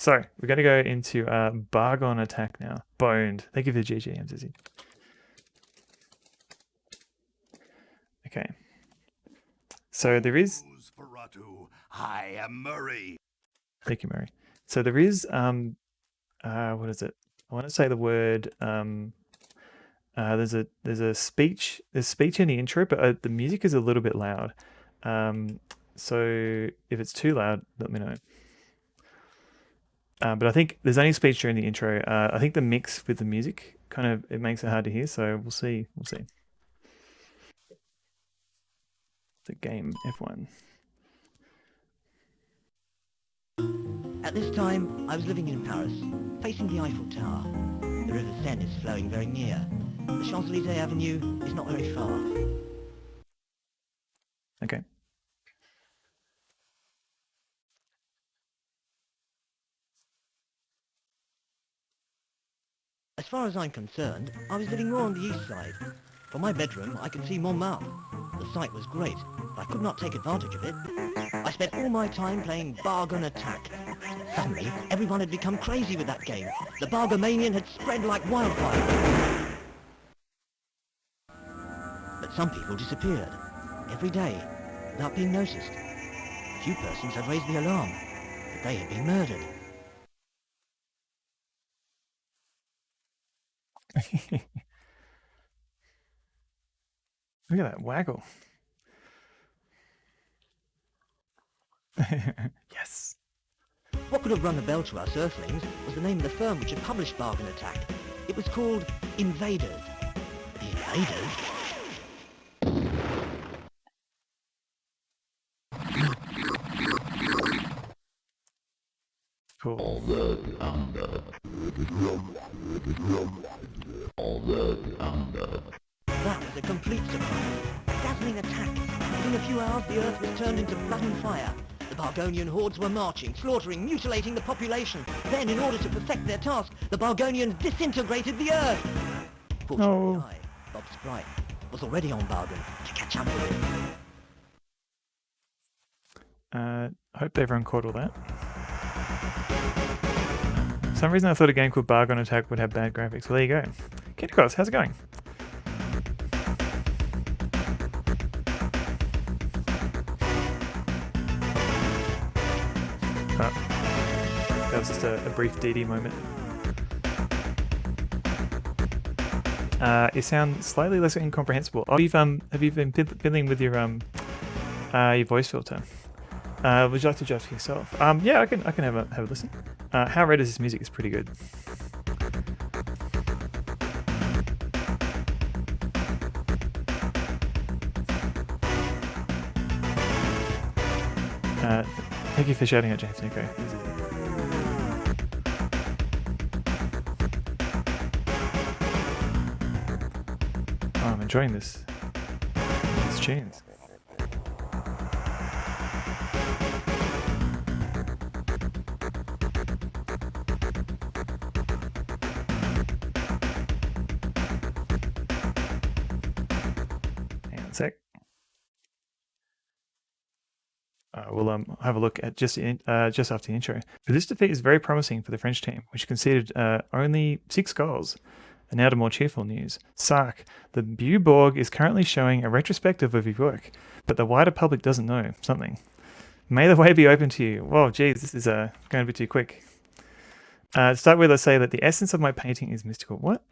So we're going to go into Bargon attack now. Boned. Thank you for the GG, MZZ. Okay. So there is. I am Murray. Thank you, Murray. So there is what is it? I want to say the word there's a speech. There's speech in the intro, but the music is a little bit loud. So if it's too loud, let me know. But I think there's only speech during the intro. I think the mix with the music kind of it makes it hard to hear. So we'll see. We'll see. The game F1. At this time, I was living in Paris, facing the Eiffel Tower. The River Seine is flowing very near. The Champs-Élysées Avenue is not very far. Okay. As far as I'm concerned, I was living more on the east side. From my bedroom, I could see Montmartre. The sight was great, but I could not take advantage of it. I spent all my time playing Bargon Attack. Suddenly, everyone had become crazy with that game. The Bargomanian had spread like wildfire. But some people disappeared, every day, without being noticed. A few persons had raised the alarm, that they had been murdered. Look at that waggle. Yes. What could have rung a bell to us Earthlings was the name of the firm which had published Bargon Attack. It was called Invaders. The Invaders? Cool. That was a complete surprise. Dazzling attack. Within a few hours, the Earth was turned into blood and fire. The Bargonian hordes were marching, slaughtering, mutilating the population. Then, in order to perfect their task, the Bargonians disintegrated the Earth. Fortunately, I, Bob Sprite, was already on Bargon to catch up with it. Hope everyone caught all that. For some reason I thought a game called Bargon Attack would have bad graphics. Well, there you go. Kidcos, how's it going? That was just a brief DD moment. You sound slightly less incomprehensible. Oh, have you been fiddling with your voice filter? Would you like to adjust for yourself? Yeah, I can have a listen. How red is this music? Is pretty good. Thank you for shouting out, James Nico. Oh, I'm enjoying these tunes. Hang on a sec. We'll have a look at just after the intro. But this defeat is very promising for the French team, which conceded only 6 goals. And now to more cheerful news. Sark, the Buborg is currently showing a retrospective of your work, but the wider public doesn't know something. May the way be open to you. Whoa, geez, this is going a bit too quick. To start with, let's say that the essence of my painting is mystical. What?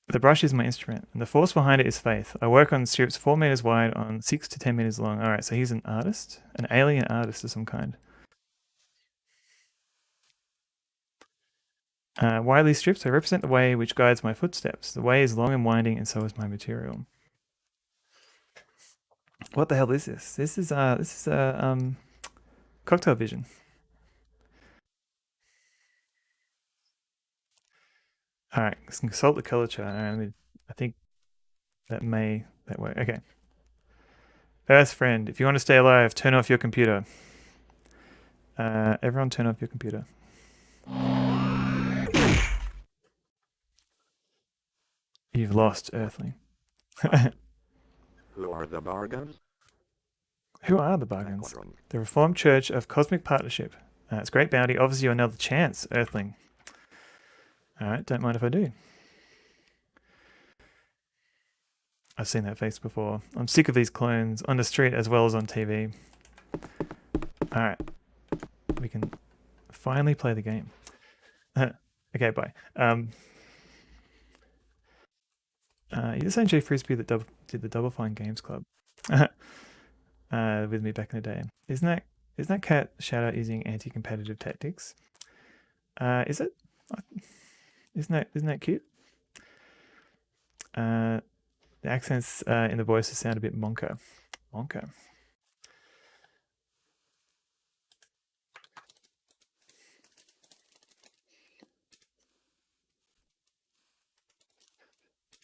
The brush is my instrument, and the force behind it is faith. I work on strips 4 meters wide on 6 to 10 meters long. All right, so he's an artist, an alien artist of some kind. Why are these strips? They represent the way which guides my footsteps. The way is long and winding, and so is my material. What the hell is this? This is Coktel vision. All right, let's consult the color chart. I think that work. Okay. Earth friend, if you want to stay alive, turn off your computer. Everyone, turn off your computer. You've lost, Earthling. Who are the Bargons? Who are the Bargons? The Reformed Church of Cosmic Partnership. It's great bounty. Offers you another chance, Earthling. Alright, don't mind if I do. I've seen that face before. I'm sick of these clones on the street as well as on TV. Alright. We can finally play the game. Okay, bye. You're the same Jay Frisbee that did the Double Fine Games Club with me back in the day. Isn't that cat shout out using anti-competitive tactics? Is it? Isn't that cute? The accents in the voices sound a bit monka. Monka.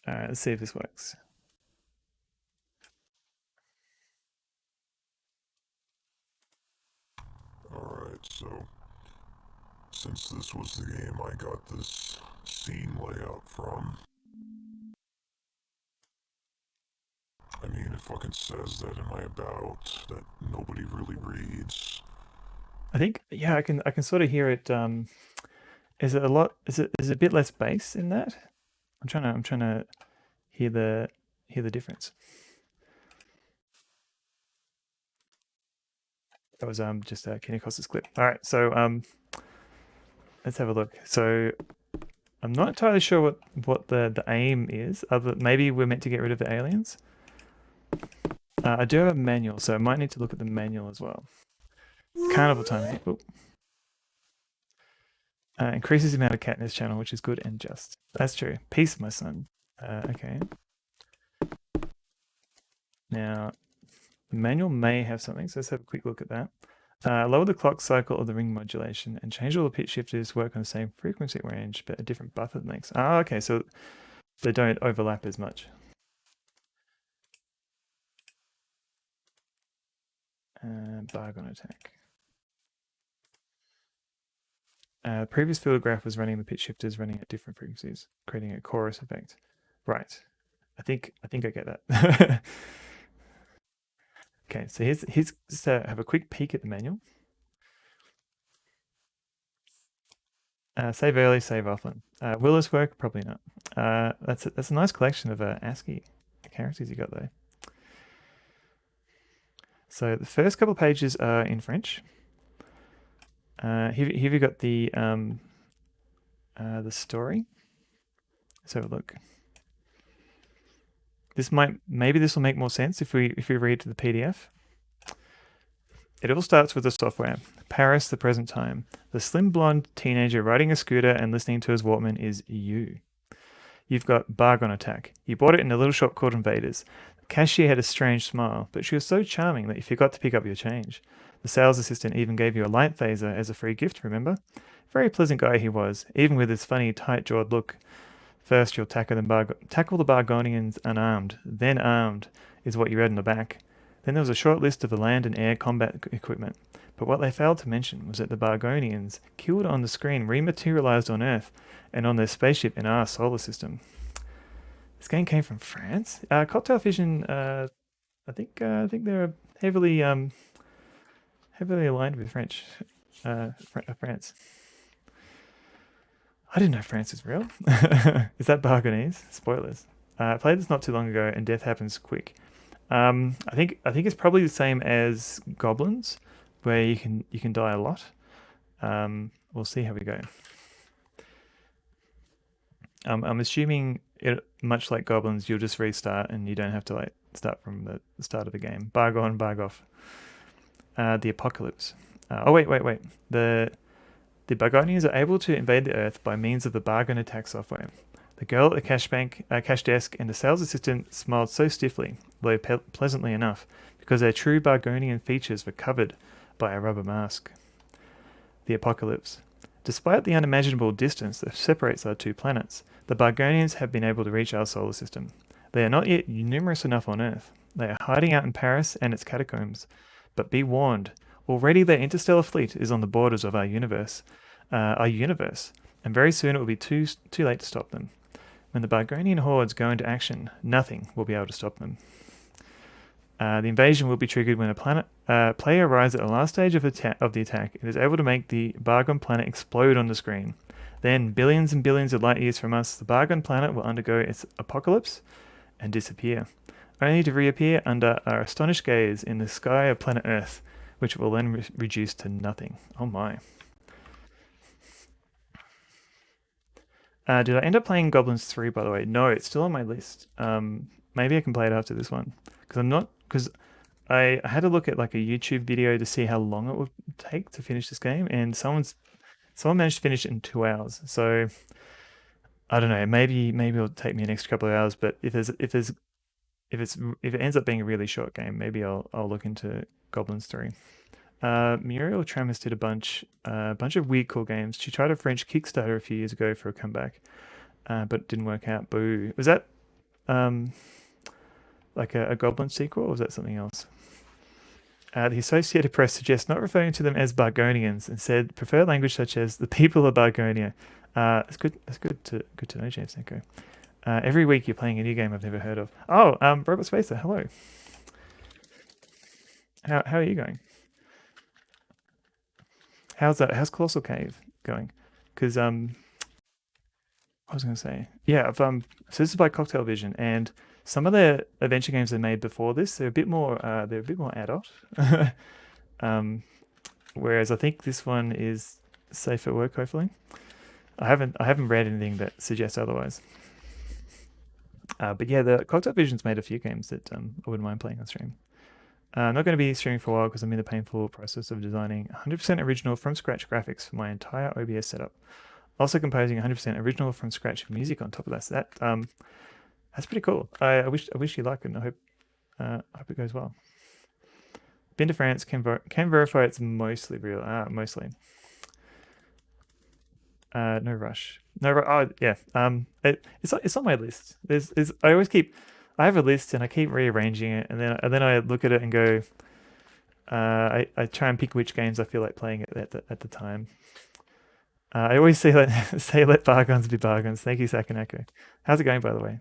Alright, let's see if this works. Alright, so since this was the game I got this scene layout from, I mean, it fucking says that in my about that nobody really reads. I think yeah, I can sort of hear it. Is it a lot? Is it a bit less bass in that? I'm trying to hear the difference. That was just Kenny Costa's clip. All right, so let's have a look. So I'm not entirely sure what the aim is. Other maybe we're meant to get rid of the aliens. I do have a manual, so I might need to look at the manual as well. Carnival time. Oop. Increases the amount of cat in this channel, which is good and just. That's true. Peace, my son. Okay. Now, the manual may have something, so let's have a quick look at that. Lower the clock cycle of the ring modulation and change all the pitch shifters work on the same frequency range but at different buffer lengths. Ah, okay, so they don't overlap as much. Bargon attack. Previous field graph was running the pitch shifters running at different frequencies, creating a chorus effect. Right. I think I get that. Okay, so here's just have a quick peek at the manual. Save early, save often. Will this work? Probably not. That's a nice collection of ASCII characters you got there. So the first couple of pages are in French. Here you got the story. Let's have a look. Maybe this will make more sense if we read to the PDF. It all starts with the software. Paris, the present time. The slim blonde teenager riding a scooter and listening to his Walkman is you. You've got Bargon attack. You bought it in a little shop called Invaders. The cashier had a strange smile, but she was so charming that you forgot to pick up your change. The sales assistant even gave you a light phaser as a free gift, remember? Very pleasant guy he was, even with his funny, tight-jawed look. First, you'll tackle the Bargonians unarmed, then armed, is what you read in the back. Then there was a short list of the land and air combat equipment. But what they failed to mention was that the Bargonians, killed on the screen, rematerialized on Earth and on their spaceship in our solar system. This game came from France. Coktel Fission, I think they're heavily aligned with France. I didn't know France is real. Is that Bargonese? Spoilers. I played this not too long ago, and death happens quick. I think it's probably the same as Goblins, where you can die a lot. We'll see how we go. I'm assuming much like Goblins, you'll just restart and you don't have to start from the start of the game. Bargon, Bargoff. The Apocalypse. Oh wait. The Bargonians are able to invade the Earth by means of the Bargon attack software. The girl at the cash desk, and the sales assistant smiled so stiffly, though pleasantly enough, because their true Bargonian features were covered by a rubber mask. The Apocalypse. Despite the unimaginable distance that separates our two planets, the Bargonians have been able to reach our solar system. They are not yet numerous enough on Earth. They are hiding out in Paris and its catacombs. But be warned, already their interstellar fleet is on the borders of our universe, and very soon it will be too late to stop them. When the Bargonian hordes go into action, nothing will be able to stop them. The invasion will be triggered when a player arrives at the last stage of the attack and is able to make the Bargon planet explode on the screen. Then, billions and billions of light years from us, the Bargon planet will undergo its apocalypse and disappear, only to reappear under our astonished gaze in the sky of planet Earth, which will then reduce to nothing. Oh my. Did I end up playing Goblins 3, by the way? No, it's still on my list. Maybe I can play it after this one. Because I had to look at like a YouTube video to see how long it would take to finish this game, and someone managed to finish it in 2 hours. So I don't know. Maybe it'll take me an extra couple of hours. But if it ends up being a really short game, maybe I'll look into Goblins 3. Muriel Tramis did a bunch of weird cool games. She tried a French Kickstarter a few years ago for a comeback, but it didn't work out. Boo. Was that like a Goblin sequel, or was that something else? The Associated Press suggests not referring to them as Bargonians and said prefer language such as the people of Bargonia. That's good. That's good to know, James Senko. Every week you're playing a new game I've never heard of. Oh, Robot Spacer, hello. How are you going? How's Colossal Cave going? Because what was I going to say? Yeah, so this is by Coktel Vision, and some of the adventure games they made before this, they're a bit more adult. Whereas I think this one is safe at work. Hopefully, I haven't read anything that suggests otherwise. But yeah, the Coktel Vision's made a few games that I wouldn't mind playing on stream. I'm not going to be streaming for a while because I'm in the painful process of designing 100% original from scratch graphics for my entire OBS setup. Also composing 100% original from scratch music on top of that. So that's pretty cool. I wish you luck, and I hope it goes well. Been to France, can verify it's mostly real. Mostly. No rush. Oh yeah. It's on my list. I have a list and I keep rearranging it, and then I look at it and go. I try and pick which games I feel like playing at the time. I always say let bargains be bargains. Thank you, Sakanako. How's it going, by the way?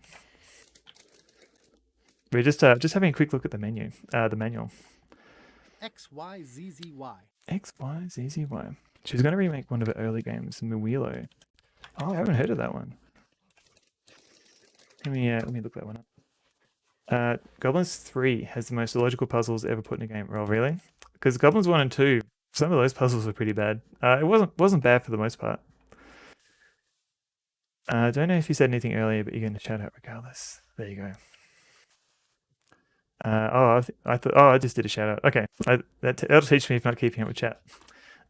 We're just having a quick look at the menu. The manual. XYZZY. XYZZY. She's going to remake one of her early games, Muwilo. Oh, I haven't heard of that one. Let me look that one up. Goblins 3 has the most illogical puzzles ever put in a game. Oh, really? Because Goblins 1 and 2, some of those puzzles were pretty bad. It wasn't bad for the most part. I don't know if you said anything earlier, but you're going to shout out regardless. There you go. I just did a shout out. Okay, that'll teach me if not keeping up with chat.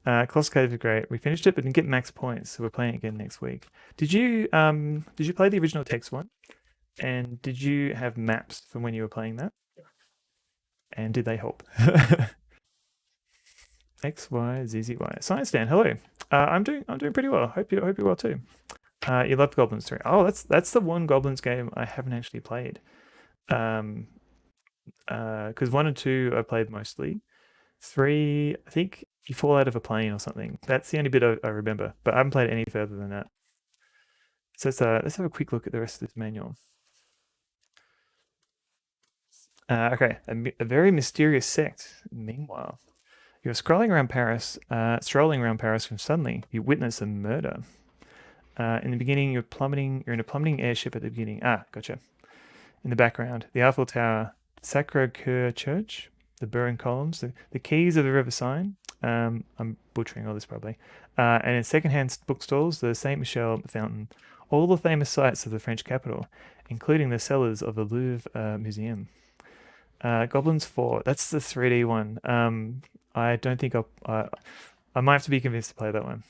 Colossal Cave is great. We finished it, but didn't get max points, so we're playing it again next week. Did you play the original text one? And did you have maps from when you were playing that? And did they help? XYZZY. Science Dan, hello. I'm doing pretty well. Hope you're well too. You loved Goblins 3. Oh, that's the one Goblins game I haven't actually played. Because 1 and 2 I played mostly. 3, I think you fall out of a plane or something. That's the only bit I remember, but I haven't played any further than that. So let's have a quick look at the rest of this manual. Okay, a very mysterious sect. Meanwhile, you're strolling around Paris when suddenly you witness a murder. In the beginning, you're in a plummeting airship at the beginning. Gotcha. In the background, the Eiffel Tower, Sacre-Cœur Church, the Burin columns, the keys of the River Seine. I'm butchering all this probably. And in secondhand bookstores, the Saint Michel fountain, all the famous sites of the French capital, including the cellars of the Louvre Museum. Goblins 4, that's the 3D one. I don't think I might have to be convinced to play that one.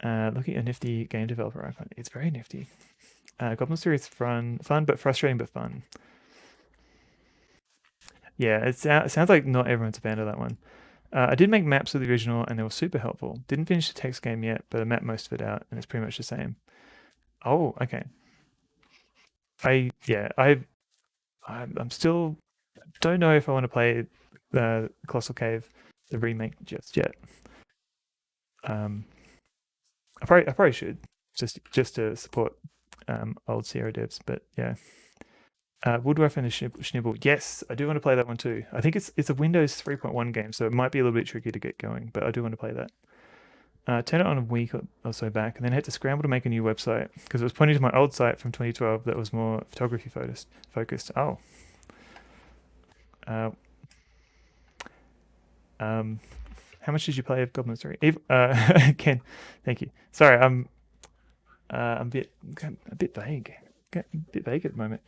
Looking at a nifty game developer icon, it's very nifty. Goblins 3 is fun but frustrating but fun. Yeah, it sounds like not everyone's a fan of that one. I did make maps of the original and they were super helpful. Didn't finish the text game yet, but I mapped most of it out and it's pretty much the same. Oh, okay. I'm still don't know if I want to play the Colossal Cave, the remake just yet. I probably should just to support old Sierra devs, but yeah. Woodruff and the Schnibble. Yes, I do want to play that one too. I think it's a Windows 3.1 game, so it might be a little bit tricky to get going, but I do want to play that. Turn it on a week or so back, and then had to scramble to make a new website because it was pointing to my old site from 2012 that was more photography focused. Oh. How much did you play of Goblin Story? Ken, thank you. Sorry, I'm a bit vague. A bit vague at the moment.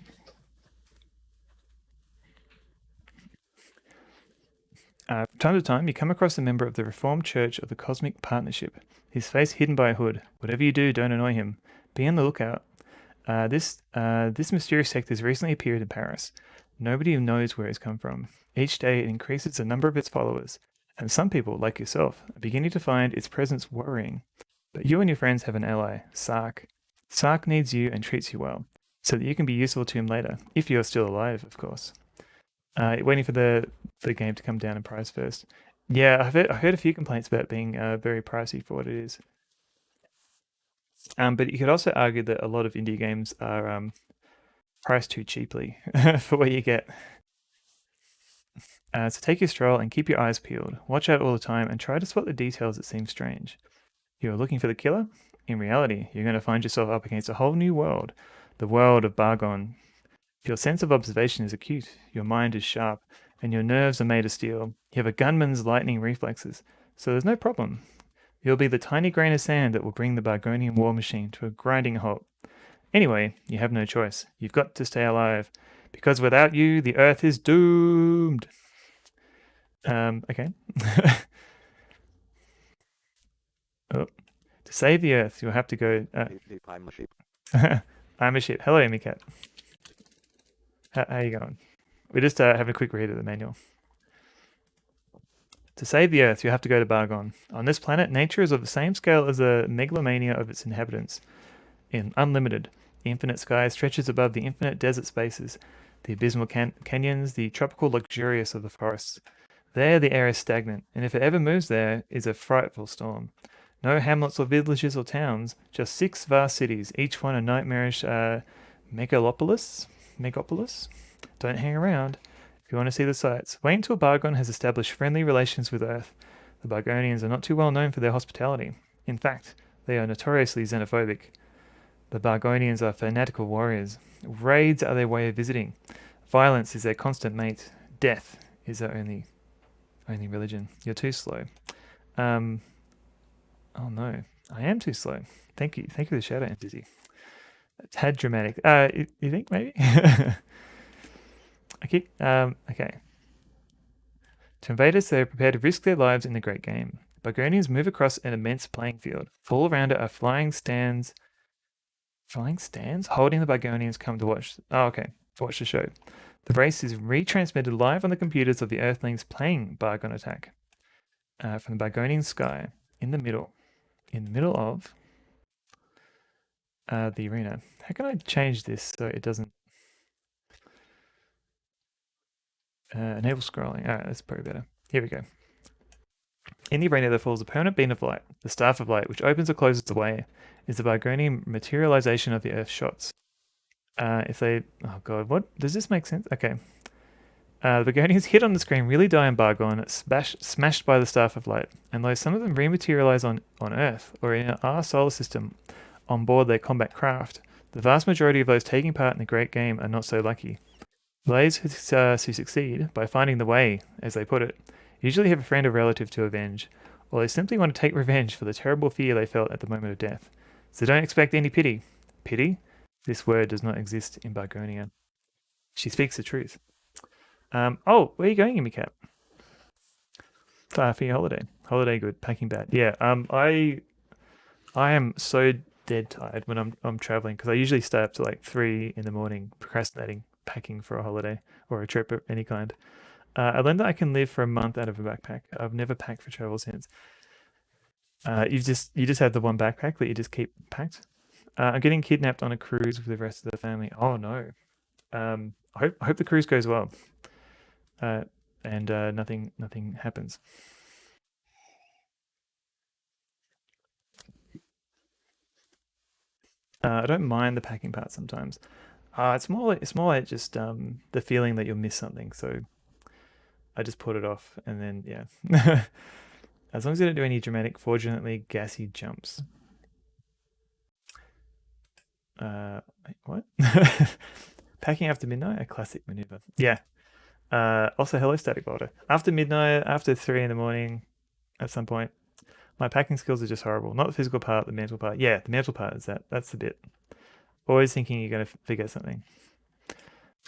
From time to time, you come across a member of the Reformed Church of the Cosmic Partnership, his face hidden by a hood. Whatever you do, don't annoy him. Be on the lookout. This mysterious sect has recently appeared in Paris. Nobody knows where it's come from. Each day, it increases the number of its followers, and some people, like yourself, are beginning to find its presence worrying. But you and your friends have an ally, Sark. Sark needs you and treats you well, so that you can be useful to him later, if you're still alive, of course. Waiting for the game to come down in price first. Yeah, I heard a few complaints about it being very pricey for what it is. But you could also argue that a lot of indie games are priced too cheaply for what you get. So take your stroll and keep your eyes peeled. Watch out all the time and try to spot the details that seem strange. You're looking for the killer? In reality, you're going to find yourself up against a whole new world, the world of Bargon. Your sense of observation is acute, your mind is sharp, and your nerves are made of steel. You have a gunman's lightning reflexes, so there's no problem. You'll be the tiny grain of sand that will bring the Bargonian war machine to a grinding halt. Anyway, you have no choice. You've got to stay alive, because without you, the Earth is doomed. Okay. Oh. To save the Earth, you'll have to go... I'm a sheep. I'm a ship. Hello, Amy Cat. How you going? We're just having a quick read of the manual. To save the Earth, you have to go to Bargon. On this planet, nature is of the same scale as the megalomania of its inhabitants. In unlimited, the infinite sky stretches above the infinite desert spaces, the abysmal canyons, the tropical luxuriance of the forests. There, the air is stagnant, and if it ever moves there, is a frightful storm. No hamlets or villages or towns, just 6 vast cities, each one a nightmarish megalopolis. Don't hang around. If you want to see the sights, wait until Bargon has established friendly relations with Earth. The Bargonians are not too well known for their hospitality. In fact, they are notoriously xenophobic. The Bargonians are fanatical warriors. Raids are their way of visiting. Violence is their constant mate. Death is their only religion. You're too slow. Oh no, I am too slow. Thank you for the shout out, Dizzy. A tad dramatic. You think maybe? Okay. To invaders, they are prepared to risk their lives in the great game. Bargonians move across an immense playing field. All around it are flying stands? Holding the Bargonians come to watch. Oh, okay. To watch the show. The race is retransmitted live on the computers of the Earthlings playing Bargon Attack. From the Bargonian sky. In the middle of the arena. How can I change this so it doesn't... enable scrolling. Alright, that's probably better. Here we go. In the arena there falls a permanent beam of light. The Staff of Light, which opens or closes the way, is the Bargonian materialization of the Earth's shots. If they... Oh god, what? Does this make sense? Okay. The Bargonians hit on the screen really die in Bargon, smashed by the Staff of Light. And though some of them rematerialize on Earth, or in our solar system, on board their combat craft, the vast majority of those taking part in the great game are not so lucky. Those who succeed, by finding the way, as they put it, usually have a friend or relative to avenge, or they simply want to take revenge for the terrible fear they felt at the moment of death. So don't expect any pity. Pity? This word does not exist in Bargonia. She speaks the truth. Oh, where are you going, Amy Cat? For your holiday. Holiday good, packing bad. Yeah, I am so dead tired when I'm traveling because I usually stay up to like 3 in the morning procrastinating packing for a holiday or a trip of any kind. I learned that I can live for a month out of a backpack. I've never packed for travel since. You just have the one backpack that you just keep packed. I'm getting kidnapped on a cruise with the rest of the family. Oh no. I hope the cruise goes well. And nothing happens. I don't mind the packing part sometimes. It's more like just the feeling that you'll miss something. So I just put it off, and then yeah. As long as you don't do any dramatic, fraudulently gassy jumps. Wait, what? Packing after midnight, a classic maneuver. Yeah. Also, hello, static water. After midnight, after 3 in the morning, at some point, my packing skills are just horrible. Not the physical part, the mental part. Yeah, the mental part is that. That's the bit. Always thinking you're going to forget something.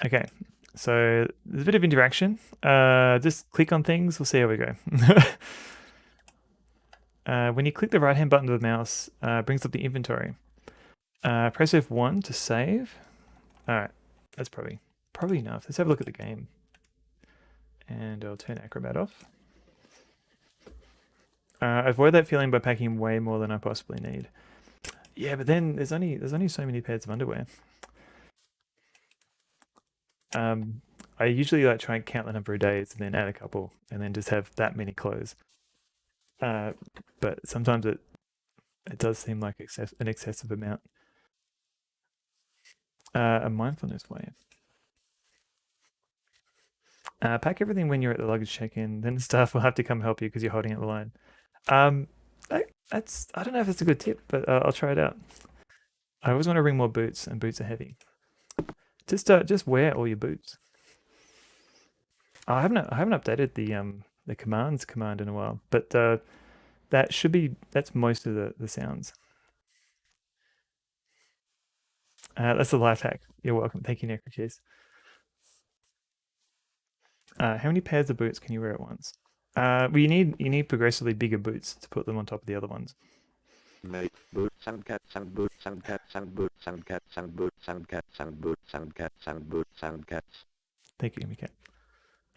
Okay, so there's a bit of interaction. Just click on things. We'll see how we go. When you click the right-hand button of the mouse, brings up the inventory. Press F1 to save. All right, that's probably enough. Let's have a look at the game. And I'll turn Acrobat off. Avoid that feeling by packing way more than I possibly need. Yeah, but then there's only so many pairs of underwear. I usually like try and count the number of days and then add a couple and then just have that many clothes. But sometimes it does seem like an excessive amount. A mindfulness way. Pack everything when you're at the luggage check-in. Then the staff will have to come help you because you're holding up the line. I don't know if it's a good tip, but I'll try it out. I always want to bring more boots, and boots are heavy. Just wear all your boots. I haven't updated the commands command in a while, but that's most of the sounds. That's a life hack. You're welcome. Thank you, Necrocheese. How many pairs of boots can you wear at once? Well, you need progressively bigger boots to put them on top of the other ones. Mate, boot, sound cat, sound boot, sound cat, sound boot, sound cat, sound boot, sound cat, sound boot, sound cat, sound boot, sound cats. Thank you, Cat.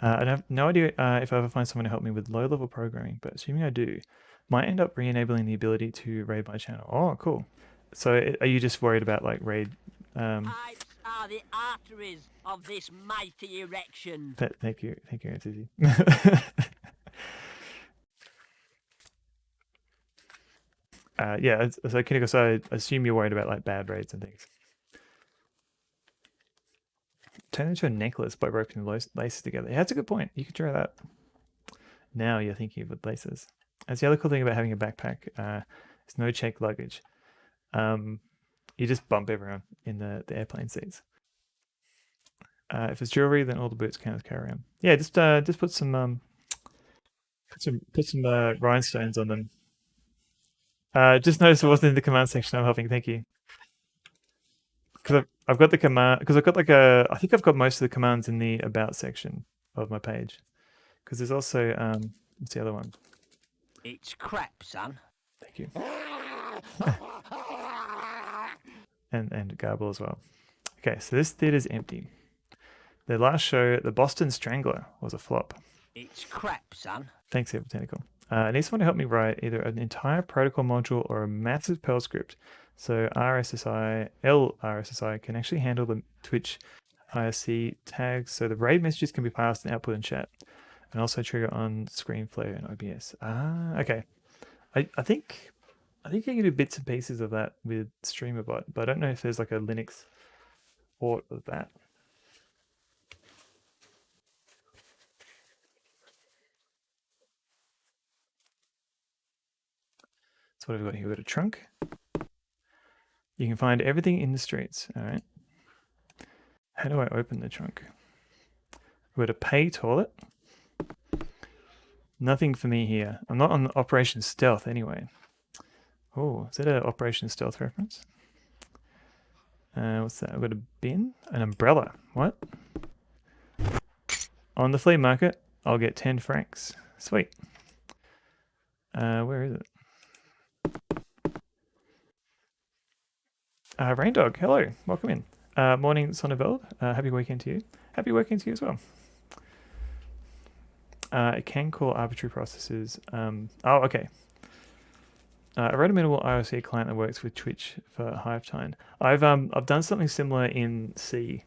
I have no idea if I ever find someone to help me with low-level programming, but assuming I do, might end up re-enabling the ability to raid my channel. Oh, cool. So are you just worried about like raid? Pipes are the arteries of this mighty erection. Thank you, Susie. Yeah, so Kineko, so I assume you're worried about like bad raids and things. Turn into a necklace by roping the laces together. Yeah, that's a good point. You could try that. Now you're thinking of the laces. That's the other cool thing about having a backpack. It's no check luggage. You just bump everyone in the airplane seats. If it's jewelry, then all the boots count as carry-on. Yeah, just put some rhinestones on them. Just noticed it wasn't in the command section. I'm helping. Thank you. Because I've got the command. Because I've got like I think I've got most of the commands in the about section of my page. Because there's also what's the other one? It's crap, son. Thank you. and Garble as well. Okay, so this theater's empty. The last show, The Boston Strangler, was a flop. It's crap, son. Thanks, Evil Tentacle. I need someone to help me write either an entire protocol module or a massive Perl script. So LRSSI can actually handle the Twitch IRC tags, so the raid messages can be passed and output in chat, and also trigger on screen flare and OBS. Okay. I think you can do bits and pieces of that with StreamerBot, but I don't know if there's like a Linux port of that. So what have we got here? We've got a trunk. You can find everything in the streets. All right. How do I open the trunk? We've got a pay toilet. Nothing for me here. I'm not on Operation Stealth anyway. Oh, is that an Operation Stealth reference? What's that? I've got a bin, an umbrella. What? On the flea market, I'll get 10 francs. Sweet. Where is it? Rain Dog, hello, welcome in. Morning, Sonneveld. Happy weekend to you. Happy weekend to you as well. It can call arbitrary processes. Oh, okay. I wrote a minimal IOC client that works with Twitch for Hivetime. I've done something similar in C,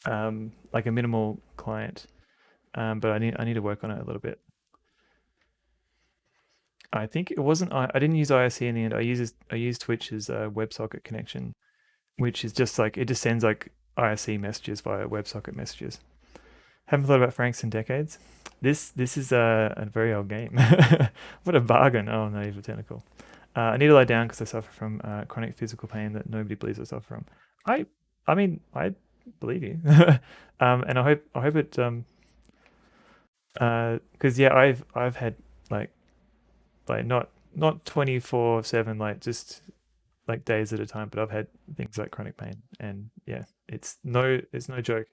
like a minimal client, but I need to work on it a little bit. I think it wasn't. I didn't use IRC in the end. I used Twitch's WebSocket connection which is just like, it just sends like IRC messages via WebSocket messages. Haven't thought about Franks in decades. This is a very old game. What a bargain. Oh, no, evil tentacle. I need to lie down because I suffer from chronic physical pain that nobody believes I suffer from. I mean, I believe you. And I hope it because yeah, I've had like not 24/7, like just like days at a time, but I've had things like chronic pain, and yeah, it's no joke.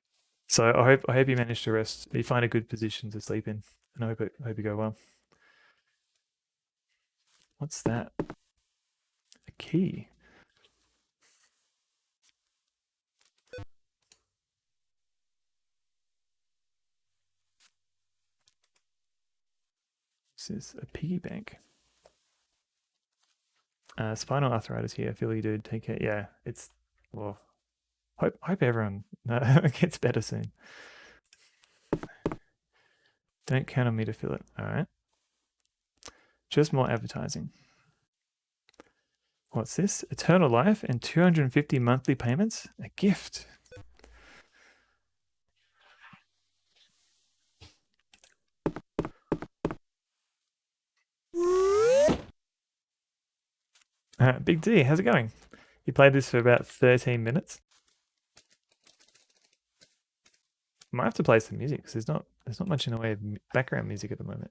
So I hope you manage to rest. You find a good position to sleep in, and I hope you go well. What's that? A key. This is a piggy bank. Spinal arthritis here. I feel you, dude. Take care. Yeah, it's well. Hope everyone gets better soon. Don't count on me to fill it. All right. Just more advertising. What's this? Eternal life and 250 monthly payments? A gift. Big D, how's it going? You played this for about 13 minutes. Might have to play some music because there's not much in the way of background music at the moment.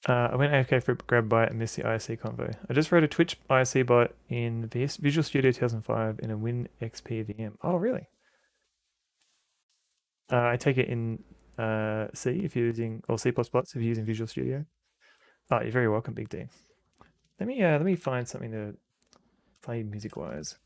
I went AFK for a grab bite and missed the IRC convo. I just wrote a Twitch IRC bot in Visual Studio 2005 in a WinXP VM. Oh, really? I take it in C if you're using, or C++ if you're using Visual Studio. Oh, you're very welcome, Big D. Let me find something to play music-wise.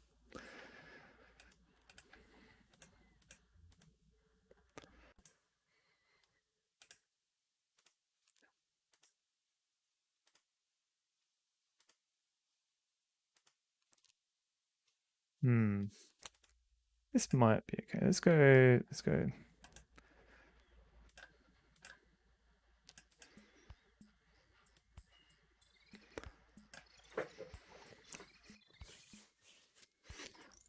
This might be okay. Let's go.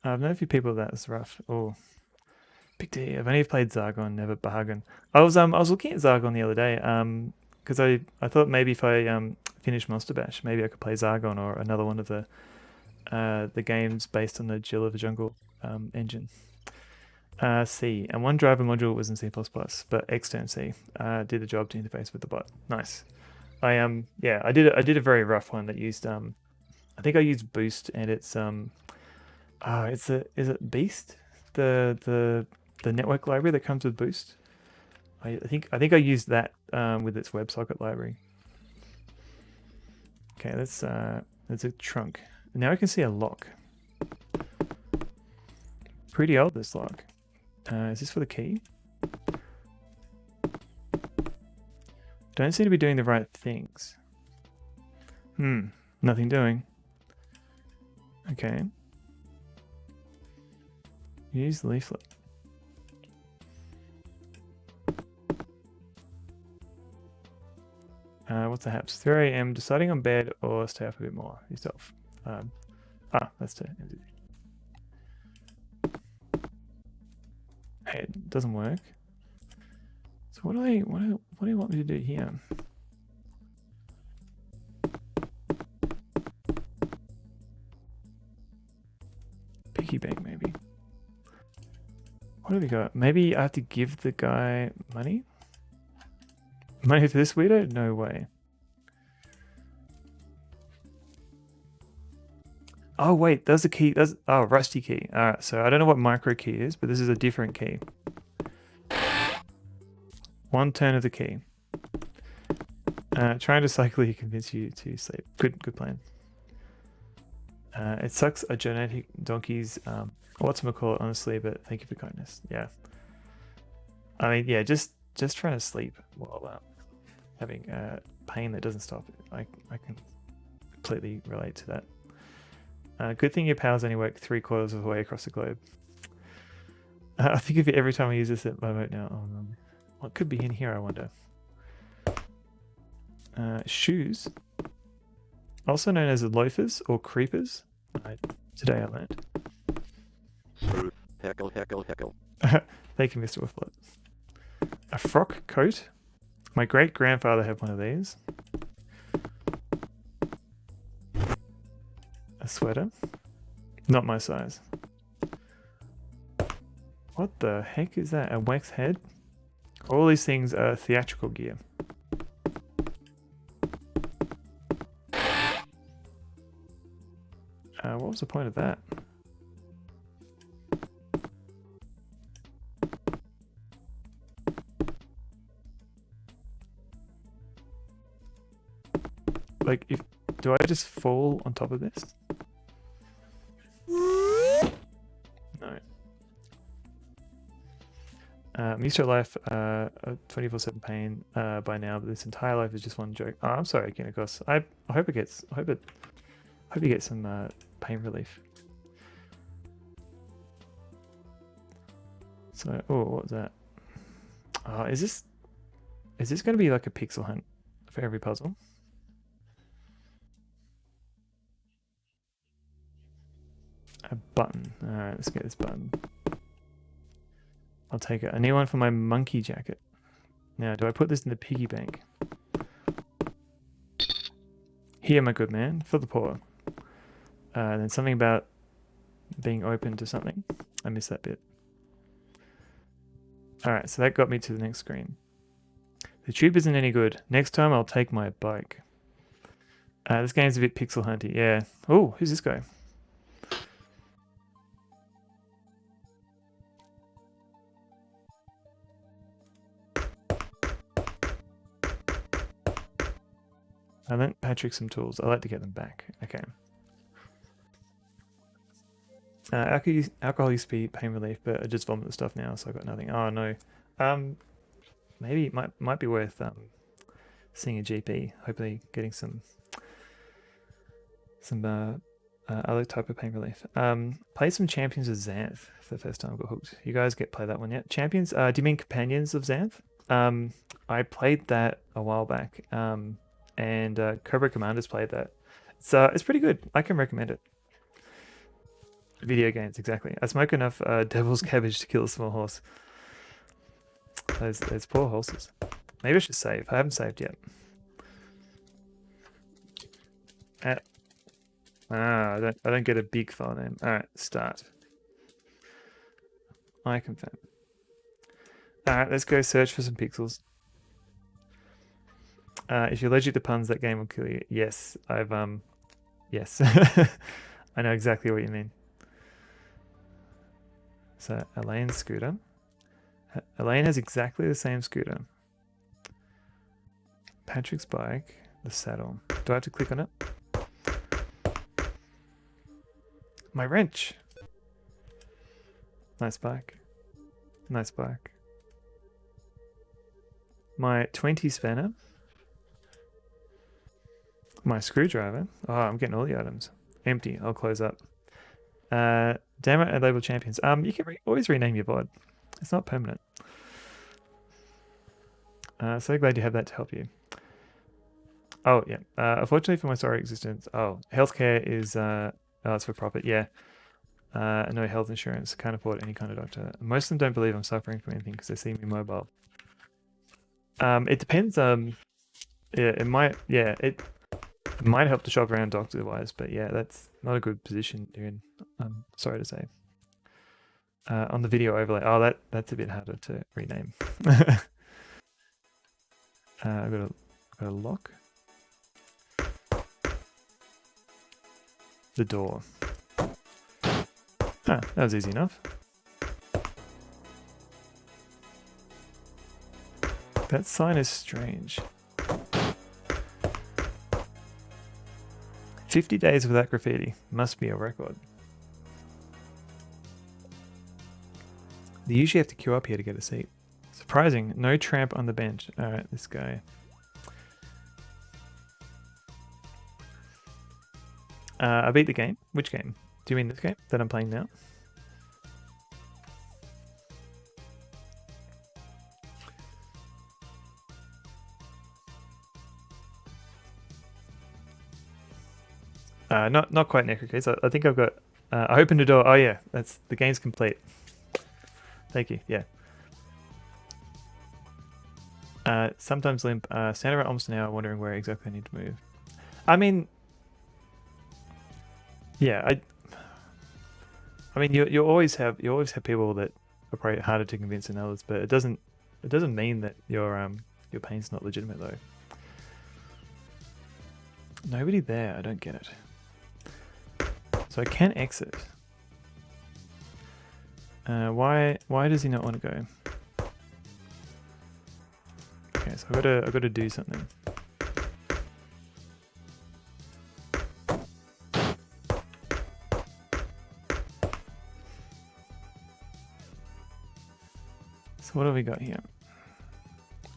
I've known a few people that's rough. Oh, Big D. I've only played Zargon, never Bargon. I was looking at Zargon the other day, because I thought maybe if I finish Monster Bash, maybe I could play Zargon or another one of the games based on the Jill of the Jungle engine. C, and one driver module was in C++, but extern C did the job to interface with the bot. Nice. Yeah, I did a very rough one that used I think I used Boost, and it's is it Beast, the network library that comes with Boost. I think I used that with its WebSocket library. Okay, there's a trunk. Now I can see a lock. Pretty old, this lock. Is this for the key? Don't seem to be doing the right things. Nothing doing. Okay. Use leaflet. What's the haps? 3 a.m. Deciding on bed or stay up a bit more yourself. That's the Hey, it doesn't work. So what do you want me to do here? Piggy bank, maybe. What have we got? Maybe I have to give the guy money? Money for this weirdo? No way. Oh wait, there's a key. Rusty key. Alright, so I don't know what micro key is, but this is a different key. One turn of the key. Trying to psychically convince you to sleep. Good plan. It sucks a genetic donkey's whatchamacallit, honestly, but thank you for kindness. Yeah. I mean, yeah, just trying to sleep while having pain that doesn't stop. I can completely relate to that. Good thing your powers only work 3/4 of the way across the globe. I think of it every time I use this at my vote now. Oh, no. What could be in here, I wonder? Shoes. also known as loafers or creepers. Today I learned. Smooth. Heckle, heckle, heckle. Thank you, Mr. Whifflet. A frock coat. My great grandfather had one of these. A sweater. Not my size. What the heck is that? A wax head? All these things are theatrical gear. What was the point of that? Like, do I just fall on top of this? No. I'm used to a life of 24/7 pain by now, but this entire life is just one joke. Oh, I'm sorry, Kinnikos. I hope it gets. I hope you get some pain relief. So, oh, what was that? Oh, is this going to be like a pixel hunt for every puzzle? A button. Alright, let's get this button. I'll take it. I need one for my monkey jacket. Now, do I put this in the piggy bank? Here, my good man, for the poor. Then something about being open to something. I missed that bit. Alright, so that got me to the next screen. The tube isn't any good. Next time I'll take my bike. This game's a bit pixel hunty, yeah. Oh, who's this guy? I lent Patrick some tools. I like to get them back. Okay. Alcohol used to be pain relief, but I just vomit the stuff now, so I got nothing. Oh no. Maybe it might be worth seeing a GP. Hopefully, getting some other type of pain relief. Played some Champions of Xanth for the first time. Got hooked. You guys play that one yet? Champions? Do you mean Companions of Xanth? I played that a while back. And Cobra Commander's played that. It's pretty good. I can recommend it. Video games, exactly. I smoke enough devil's cabbage to kill a small horse. Those poor horses. Maybe I should save. I haven't saved yet. I don't get a big file name. Alright, start. I confirm. Alright, let's go search for some pixels. If you're allergic to puns, that game will kill you. Yes, yes. I know exactly what you mean. So, Elaine's scooter. Elaine has exactly the same scooter. Patrick's bike, the saddle. Do I have to click on it? My wrench. Nice bike. Nice bike. My 20 spanner. My screwdriver. Oh, I'm getting all the items. Empty. I'll close up. Damn it, I label champions. You can always rename your VOD. It's not permanent. So glad you have that to help you. Oh, yeah. Unfortunately for my sorry existence. Oh, healthcare is... it's for profit, yeah. No health insurance. Can't afford any kind of doctor. Most of them don't believe I'm suffering from anything because they see me mobile. It depends. Yeah, it might... Yeah, it might help to shop around doctor-wise, but yeah, that's not a good position you're in. I'm sorry to say. On the video overlay, oh, that's a bit harder to rename. I've got a lock. The door. That was easy enough. That sign is strange. 50 days without graffiti. Must be a record. You usually have to queue up here to get a seat. Surprising. No tramp on the bench. Alright, this guy. I beat the game. Which game? Do you mean this game that I'm playing now? Not quite Necrocase. I think I've got. I opened a door. Oh yeah, that's the game's complete. Thank you. Yeah. Sometimes limp. Stand around almost an hour, wondering where exactly I need to move. I mean, yeah. I mean, you always have people that are probably harder to convince than others, but it doesn't mean that your pain's not legitimate though. Nobody there. I don't get it. So I can exit. Why does he not want to go? Okay, so I've got to do something. So what have we got here?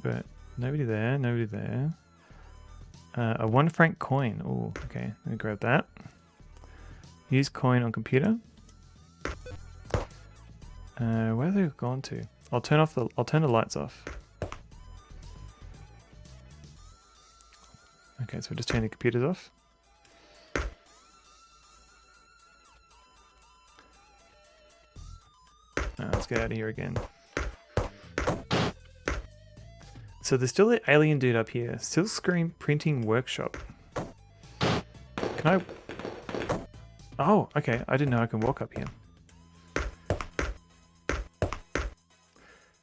But nobody there, nobody there. A 1 franc coin. Oh, okay. Let me grab that. Use coin on computer. Where have they gone to? I'll turn the lights off. Okay, so we're just turning the computers off. Let's get out of here again. So there's still an alien dude up here. Still screen printing workshop. Can I? Oh, okay. I didn't know I can walk up here.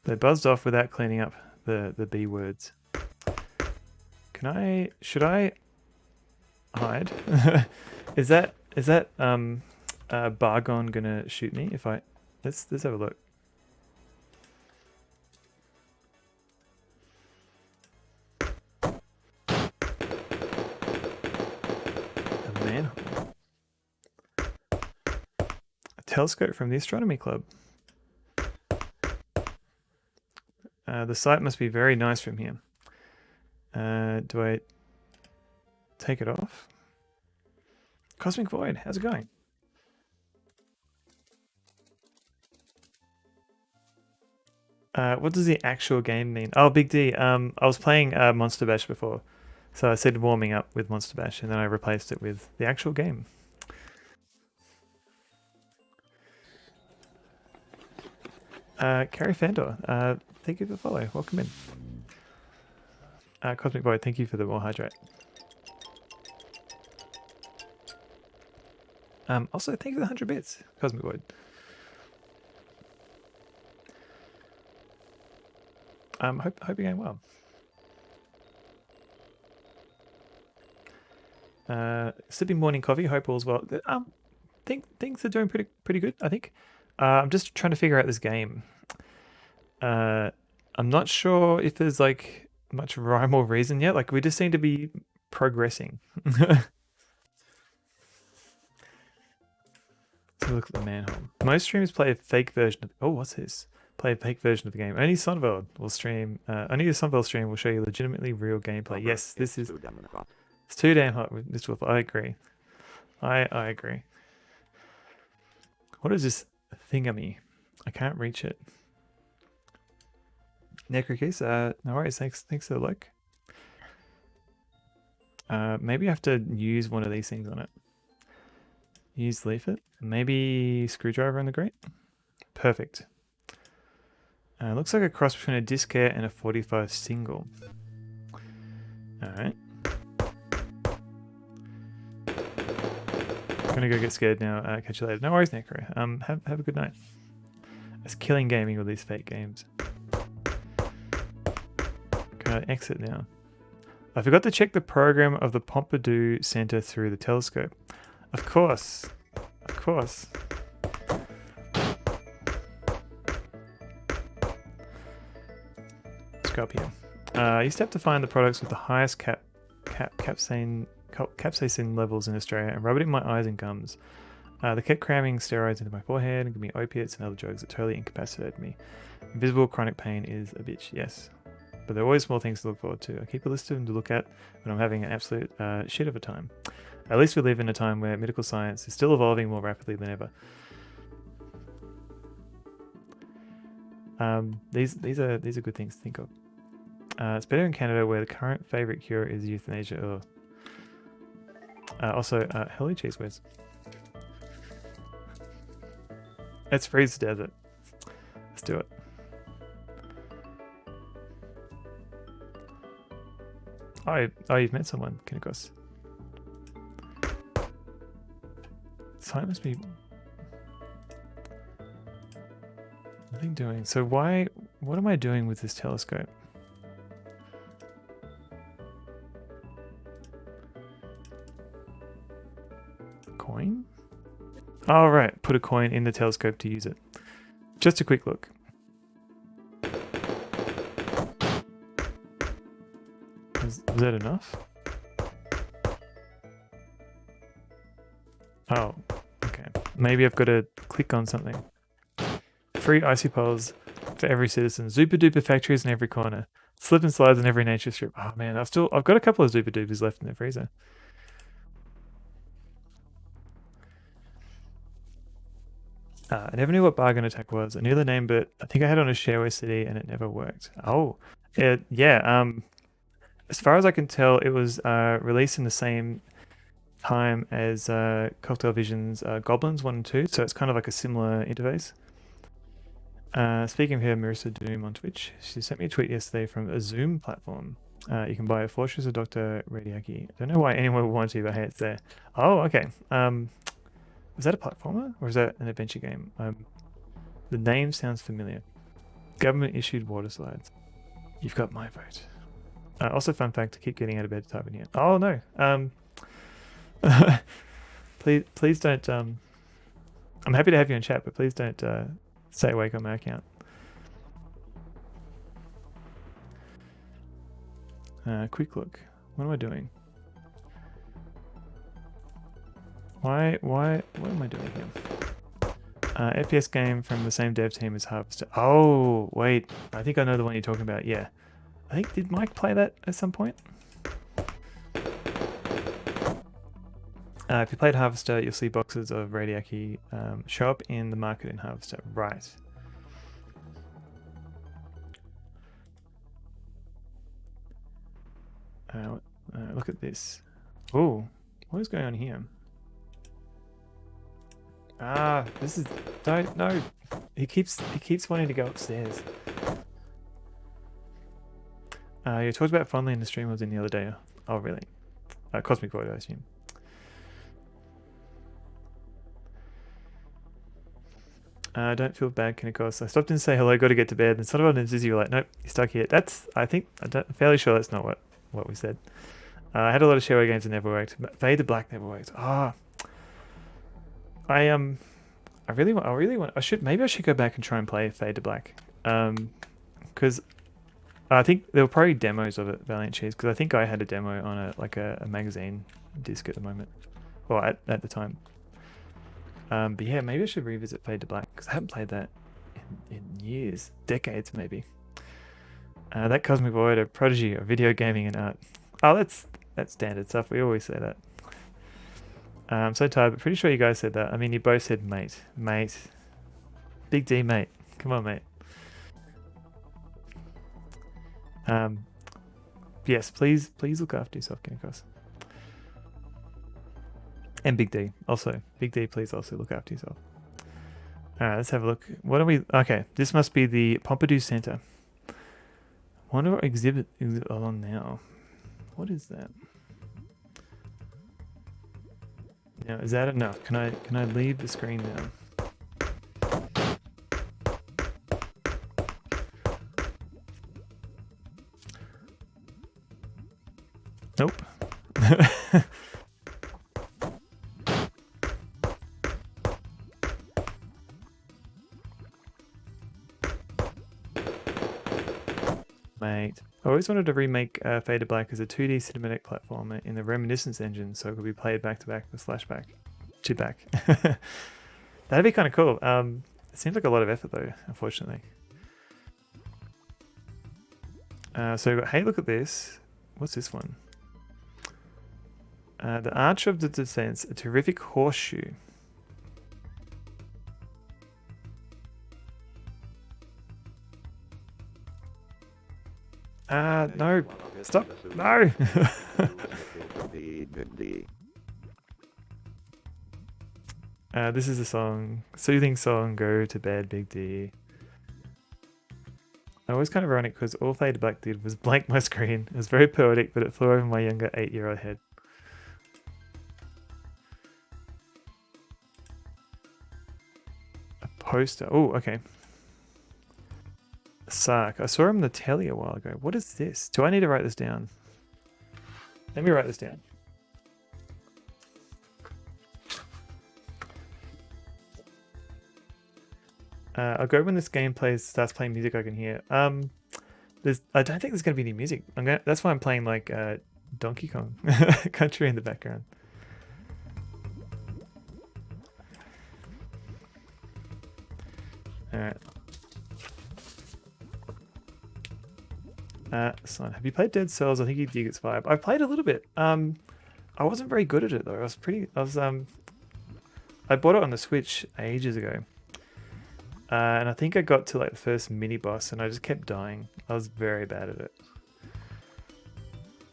They buzzed off without cleaning up the B words. Can I? Should I hide? Is that Bargon gonna shoot me if I? Let's have a look. A manhole. A telescope from the astronomy club. The site must be very nice from here. Do I take it off? Cosmic Void, how's it going? What does the actual game mean? Oh, Big D. I was playing Monster Bash before, so I said warming up with Monster Bash, and then I replaced it with the actual game. Carrie Fandor, thank you for the follow. Welcome in. Cosmic Void, thank you for the more hydrate. Also, thank you for the 100 bits, Cosmic Void. Hope you're going well. Sipping morning coffee. Hope all's well. Think things are doing pretty good. I think. I'm just trying to figure out this game. I'm not sure if there's like much rhyme or reason yet. Like we just seem to be progressing. Let's look at the manhole. Most streamers play a fake version of. Oh, what's this? Play a fake version of the game. Only Sonveld will stream. Only the Sonveld stream will show you legitimately real gameplay. Yes, this is. It's too damn hot, Mr. Wolf. I agree. I agree. What is this thingamy? I can't reach it. Necrokiss, no worries. Thanks for the look. Maybe I have to use one of these things on it. Use leaflet. Maybe screwdriver on the grate. Perfect. Looks like a cross between a discare and a 45 single. Alright. I'm gonna go get scared now. Catch you later. No worries, Necro. Have a good night. It's killing gaming with these fake games. Can I exit now? I forgot to check the program of the Pompidou Center through the telescope. Of course. Of course. Let's go up here. I used to have to find the products with the highest capsaicin levels in Australia and rub it in my eyes and gums. They kept cramming steroids into my forehead and giving me opiates and other drugs that totally incapacitated me. Invisible chronic pain is a bitch, yes. But there are always small things to look forward to. I keep a list of them to look at when I'm having an absolute shit of a time. At least we live in a time where medical science is still evolving more rapidly than ever. These are good things to think of. It's better in Canada where the current favourite cure is euthanasia. Also, hello cheese whiz. Let's freeze the desert. Let's do it. Oh, you've met someone, Kinikos. Site must be nothing doing. So what am I doing with this telescope? Coin? Oh, right. Put a coin in the telescope to use it. Just a quick look. Was that enough? Oh, okay. Maybe I've got to click on something. Free icy poles for every citizen. Super duper factories in every corner. Slip and slides in every nature strip. Oh man, I've got a couple of super dupers left in the freezer. I never knew what Bargon attack was. I knew the name, but I think I had it on a shareware CD and it never worked. Oh, yeah. As far as I can tell, it was released in the same time as Coktel Vision's Goblins 1 and 2, so it's kind of like a similar interface. Speaking of her, Marissa Doom on Twitch, she sent me a tweet yesterday from a Zoom platform. You can buy a Fortress of Dr. Radiaki. I don't know why anyone would want to, but hey, it's there. Oh, okay. Was that a platformer or is that an adventure game? The name sounds familiar. Government issued water slides. You've got my vote. Also, fun fact: to keep getting out of bed to type in here. Oh no. Please don't. I'm happy to have you in chat, but please don't stay awake on my account. Quick look. What am I doing? What am I doing here? FPS game from the same dev team as Harvester. Oh, wait. I think I know the one you're talking about. Yeah. I think, did Mike play that at some point? If you played Harvester, you'll see boxes of Radiaki show up in the market in Harvester. Right. Look at this. Oh, what is going on here? This is no. He keeps wanting to go upstairs. You talked about fondly in the stream I was in the other day. Oh really? Cosmic Void, I assume. Don't feel bad, Kinikos. I stopped in to say hello, got to get to bed, and sort of on Zizzy, you were like, nope, you're stuck here. I'm fairly sure that's not what we said. I had a lot of shareware games that never worked. Fade to Black never worked. Maybe I should go back and try and play Fade to Black. Because I think there were probably demos of it, Valiant Cheese, because I think I had a demo on a magazine disc at the moment. Well, at the time. But yeah, maybe I should revisit Fade to Black, because I haven't played that in years. Decades, maybe. That Cosmic Void, a prodigy of video gaming and art. Oh, that's standard stuff. We always say that. I'm so tired, but pretty sure you guys said that. I mean, you both said mate. Mate. Big D, mate. Come on, mate. Yes, please look after yourself, Kinikos. And Big D, also. Big D, please also look after yourself. Alright, let's have a look. What are we... Okay, this must be the Pompidou Center. Wonder what exhibit is on now. What is that? Now, is that enough? Can I leave the screen now? Nope. Mate. I always wanted to remake Fade to Black as a 2D cinematic platformer in the Reminiscence engine so it could be played back to back with flashback to back. That'd be kind of cool. It seems like a lot of effort though, unfortunately. So hey, look at this. What's this one? The Archer of the Defense, a terrific horseshoe. No. Stop. No. This is a song, soothing song, Go to Bed, Big D. I was kind of ironic because all Fade Black did was blank my screen. It was very poetic, but it flew over my younger 8-year-old head. A poster. Oh, okay. Sark. I saw him in the telly a while ago. What is this? Do I need to write this down? Let me write this down. I'll go when this game starts playing music I can hear. I don't think there's going to be any music. That's why I'm playing like Donkey Kong Country in the background. Alright. So have you played Dead Cells? I think you dig its vibe. I played a little bit. I wasn't very good at it though. I bought it on the Switch ages ago. And I think I got to like the first mini boss and I just kept dying. I was very bad at it.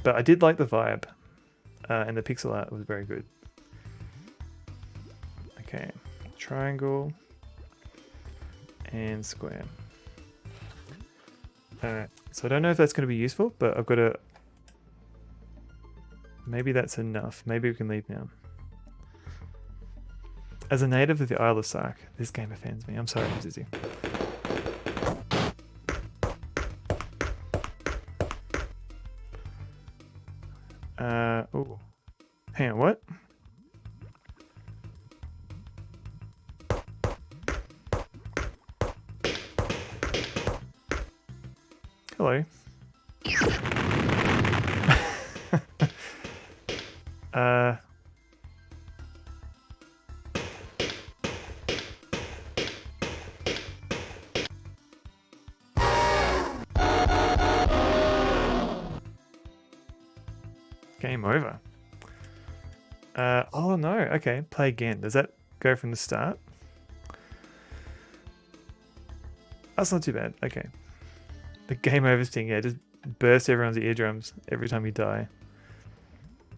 But I did like the vibe. And the pixel art was very good. Okay. Triangle. And square. Alright. So I don't know if that's going to be useful, but I've got to... Maybe that's enough. Maybe we can leave now. As a native of the Isle of Sark, this game offends me. I'm sorry, Zizzy. Oh. Hang on, what? Hello. Game over. Oh no, okay, play again. Does that go from the start? That's not too bad, okay. The game over sting, yeah, just burst everyone's eardrums every time you die.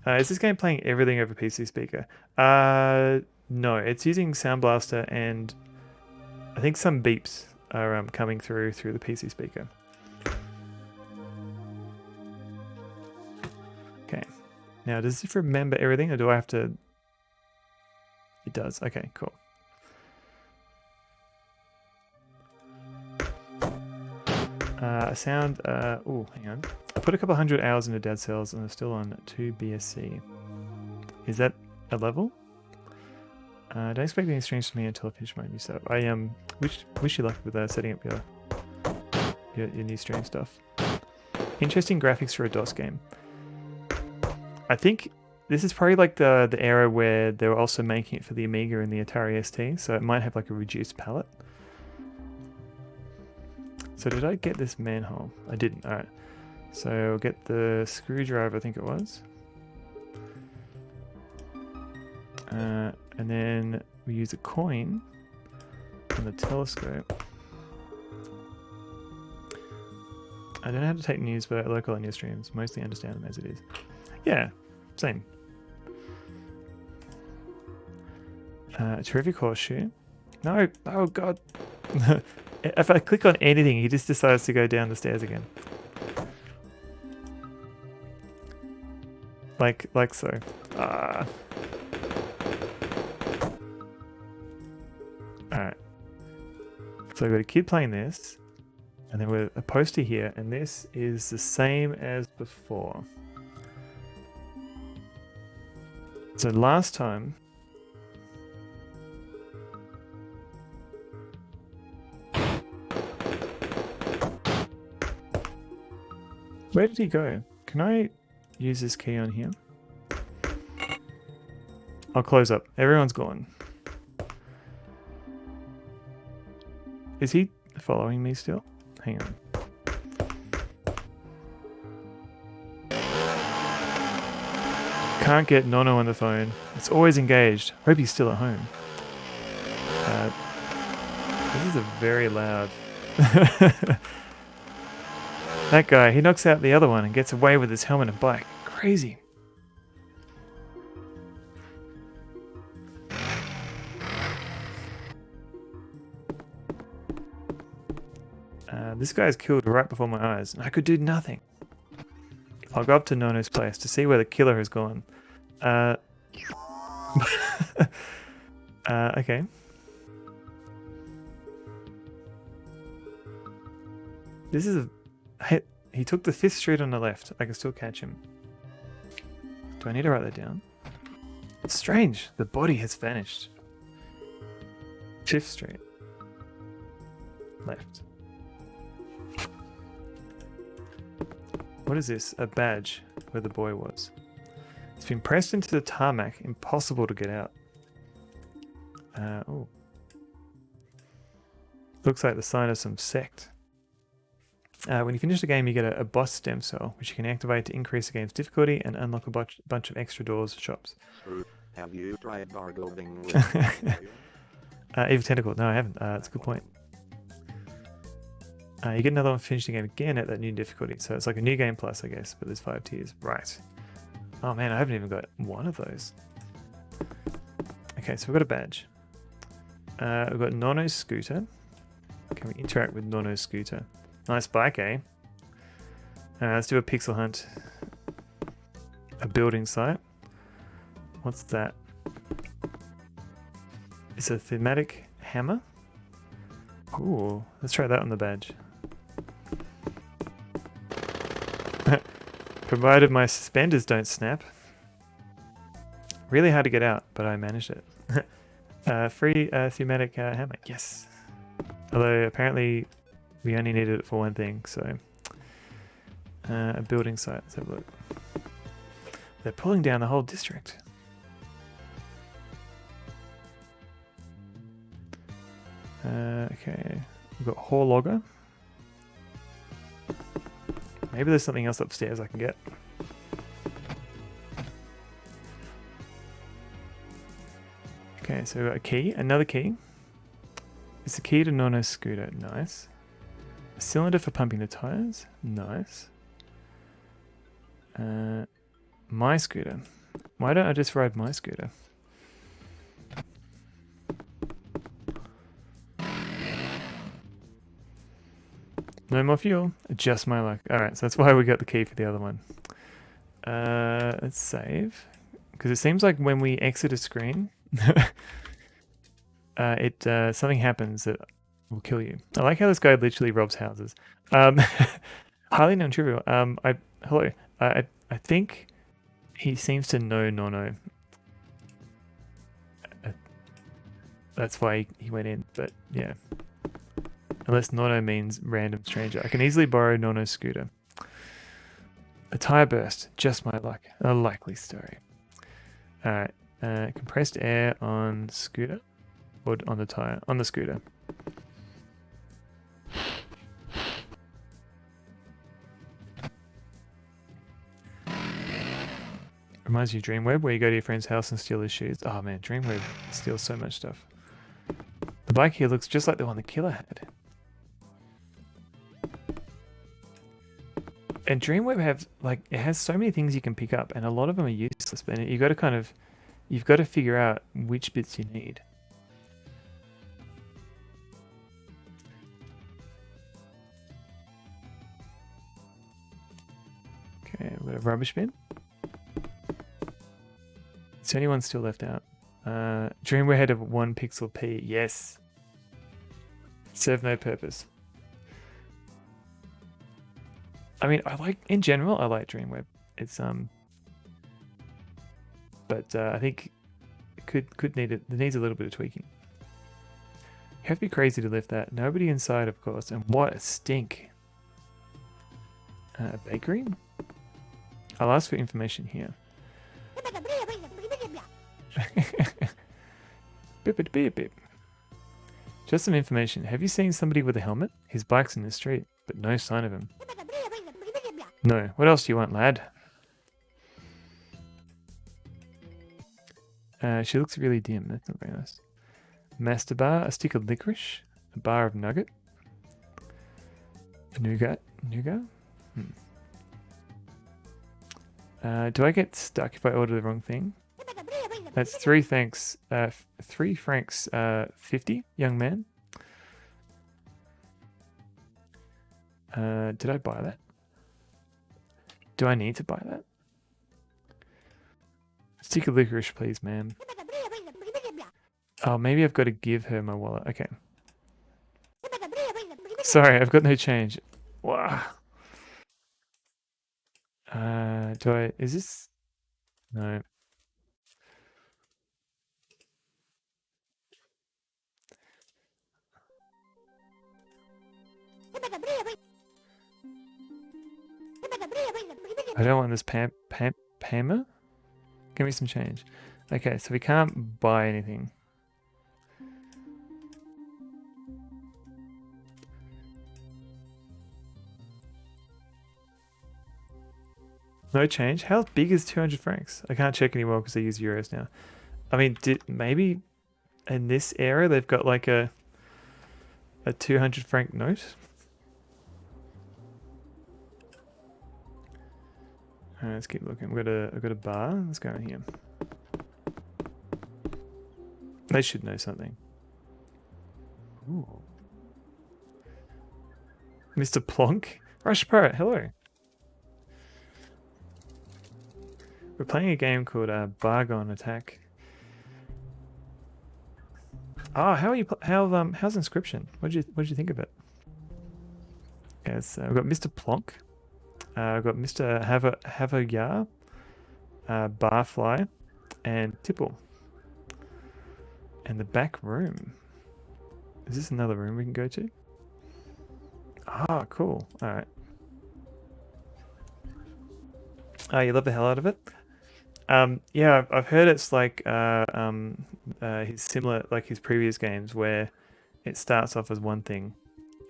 Is this game playing everything over PC speaker? No, it's using Sound Blaster and I think some beeps are coming through the PC speaker. Okay, now does it remember everything or do I have to... It does, okay, cool. Sound, oh, hang on. I put a couple 100 hours into Dead Cells and I'm still on 2 BSC. Is that a level? Don't expect any streams from me until I finish my new setup. I wish you luck with setting up your new stream stuff. Interesting graphics for a DOS game. I think this is probably like the era where they were also making it for the Amiga and the Atari ST, so it might have like a reduced palette. So did I get this manhole? I didn't. Alright. So I'll get the screwdriver, I think it was. And then we use a coin on the telescope. I don't know how to take news for local and news streams. Mostly understand them as it is. Yeah, same. Terrific horseshoe. No, oh god. If I click on anything, he just decides to go down the stairs again. Like so. Alright. So we've got a kid playing this, and then we're a poster here, and this is the same as before. So last time... Where did he go? Can I use this key on here? I'll close up. Everyone's gone. Is he following me still? Hang on. Can't get Nono on the phone. It's always engaged. Hope he's still at home. This is a very loud... That guy, he knocks out the other one and gets away with his helmet in black. Crazy. This guy's killed right before my eyes, and I could do nothing. I'll go up to Nono's place to see where the killer has gone. Okay. This is a... He took the 5th street on the left. I can still catch him. Do I need to write that down? It's strange. The body has vanished. 5th street. Left. What is this? A badge where the boy was. It's been pressed into the tarmac. Impossible to get out. Oh. Looks like the sign of some sect. When you finish the game, you get a boss stem cell, which you can activate to increase the game's difficulty and unlock a bunch of extra doors and shops. So, have you tried bargoning with Evil Tentacle. No, I haven't. That's a good point. You get another one to finish the game again at that new difficulty. So it's like a new game plus, I guess, but there's 5 tiers. Right. Oh man, I haven't even got one of those. Okay, so we've got a badge. We've got Nono's scooter. Can we interact with Nono's scooter? Nice bike, eh? Let's do a pixel hunt. A building site. What's that? It's a thematic hammer. Ooh, let's try that on the badge. Provided my suspenders don't snap. Really hard to get out, but I managed it. Free thematic hammer, yes. Although apparently we only needed it for one thing, so... a building site, let's have a look. They're pulling down the whole district. Okay, we've got Hall Logger. Maybe there's something else upstairs I can get. Okay, so we've got a key, another key. It's the key to Nono's scooter, nice. A cylinder for pumping the tires, nice. My scooter. Why don't I just ride my scooter? No more fuel. Just my luck. Alright, so that's why we got the key for the other one. Let's save. Because it seems like when we exit a screen, something happens that will kill you. I like how this guy literally robs houses. Highly non-trivial. Hello. I think he seems to know Nono. That's why he went in, but yeah. Unless Nono means random stranger. I can easily borrow Nono's scooter. A tire burst. Just my luck. A likely story. Alright. Compressed air on scooter. Or on the tire. On the scooter. Reminds you of Dreamweb, where you go to your friend's house and steal his shoes. Oh man, Dreamweb steals so much stuff. The bike here looks just like the one the killer had. And Dreamweb it has so many things you can pick up, and a lot of them are useless. But you've got to figure out which bits you need. Okay, we've got a rubbish bin. Is there anyone still left out? Dreamweb had a 1 pixel P. Yes. Serve no purpose. I mean, in general, I like Dreamweb. It's but I think it it needs a little bit of tweaking. You have to be crazy to lift that. Nobody inside, of course. And what a stink. Bakery? I'll ask for information here. Bip bip bip bip. Just some information. Have you seen somebody with a helmet? His bike's in the street, but no sign of him. No. What else do you want, lad? She looks really dim. That's not very nice. Master bar, a stick of licorice, a bar of nugget, nougat. Do I get stuck if I order the wrong thing? That's 3 thanks. 3 francs. 50, young man. Did I buy that? Do I need to buy that? Stick of licorice, please, ma'am. Oh, maybe I've got to give her my wallet. Okay. Sorry, I've got no change. Wow. Is this? No. I don't want this Pammer? Give me some change. Okay, so we can't buy anything. No change? How big is 200 francs? I can't check anymore because I use euros now. I mean, maybe in this area they've got like a 200 franc note? Alright, let's keep looking. I've got a bar. Let's go in here. They should know something. Ooh. Mr. Plonk? Rush Pirate, hello. We're playing a game called Bargon Attack. Oh, how are you? How's Inscription? What did you think of it? Okay, so we've got Mr. Plonk. We've got Mr. Havoyar, Barfly, and Tipple. And the back room. Is this another room we can go to? Ah, cool. All right. Oh, you love the hell out of it. Yeah, I've heard it's like his similar, like his previous games, where it starts off as one thing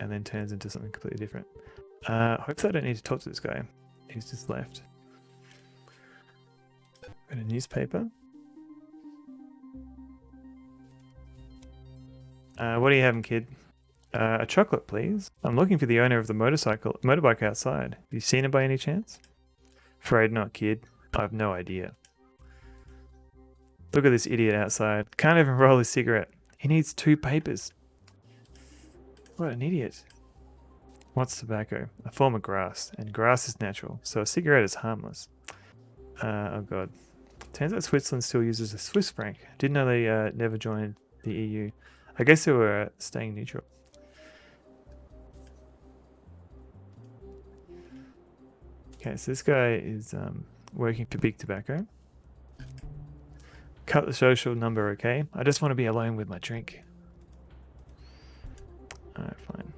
and then turns into something completely different. Hopefully I don't need to talk to this guy. He's just left. Got a newspaper. What are you having, kid? A chocolate, please. I'm looking for the owner of the motorbike outside. Have you seen it by any chance? Afraid not, kid. I have no idea. Look at this idiot outside. Can't even roll his cigarette. He needs 2 papers. What an idiot. What's tobacco? A form of grass, and grass is natural, so a cigarette is harmless. Oh god. Turns out Switzerland still uses a Swiss franc. Didn't know they never joined the EU. I guess they were staying neutral. Okay, so this guy is working for Big Tobacco. Cut the social number, okay? I just want to be alone with my drink. Alright, fine.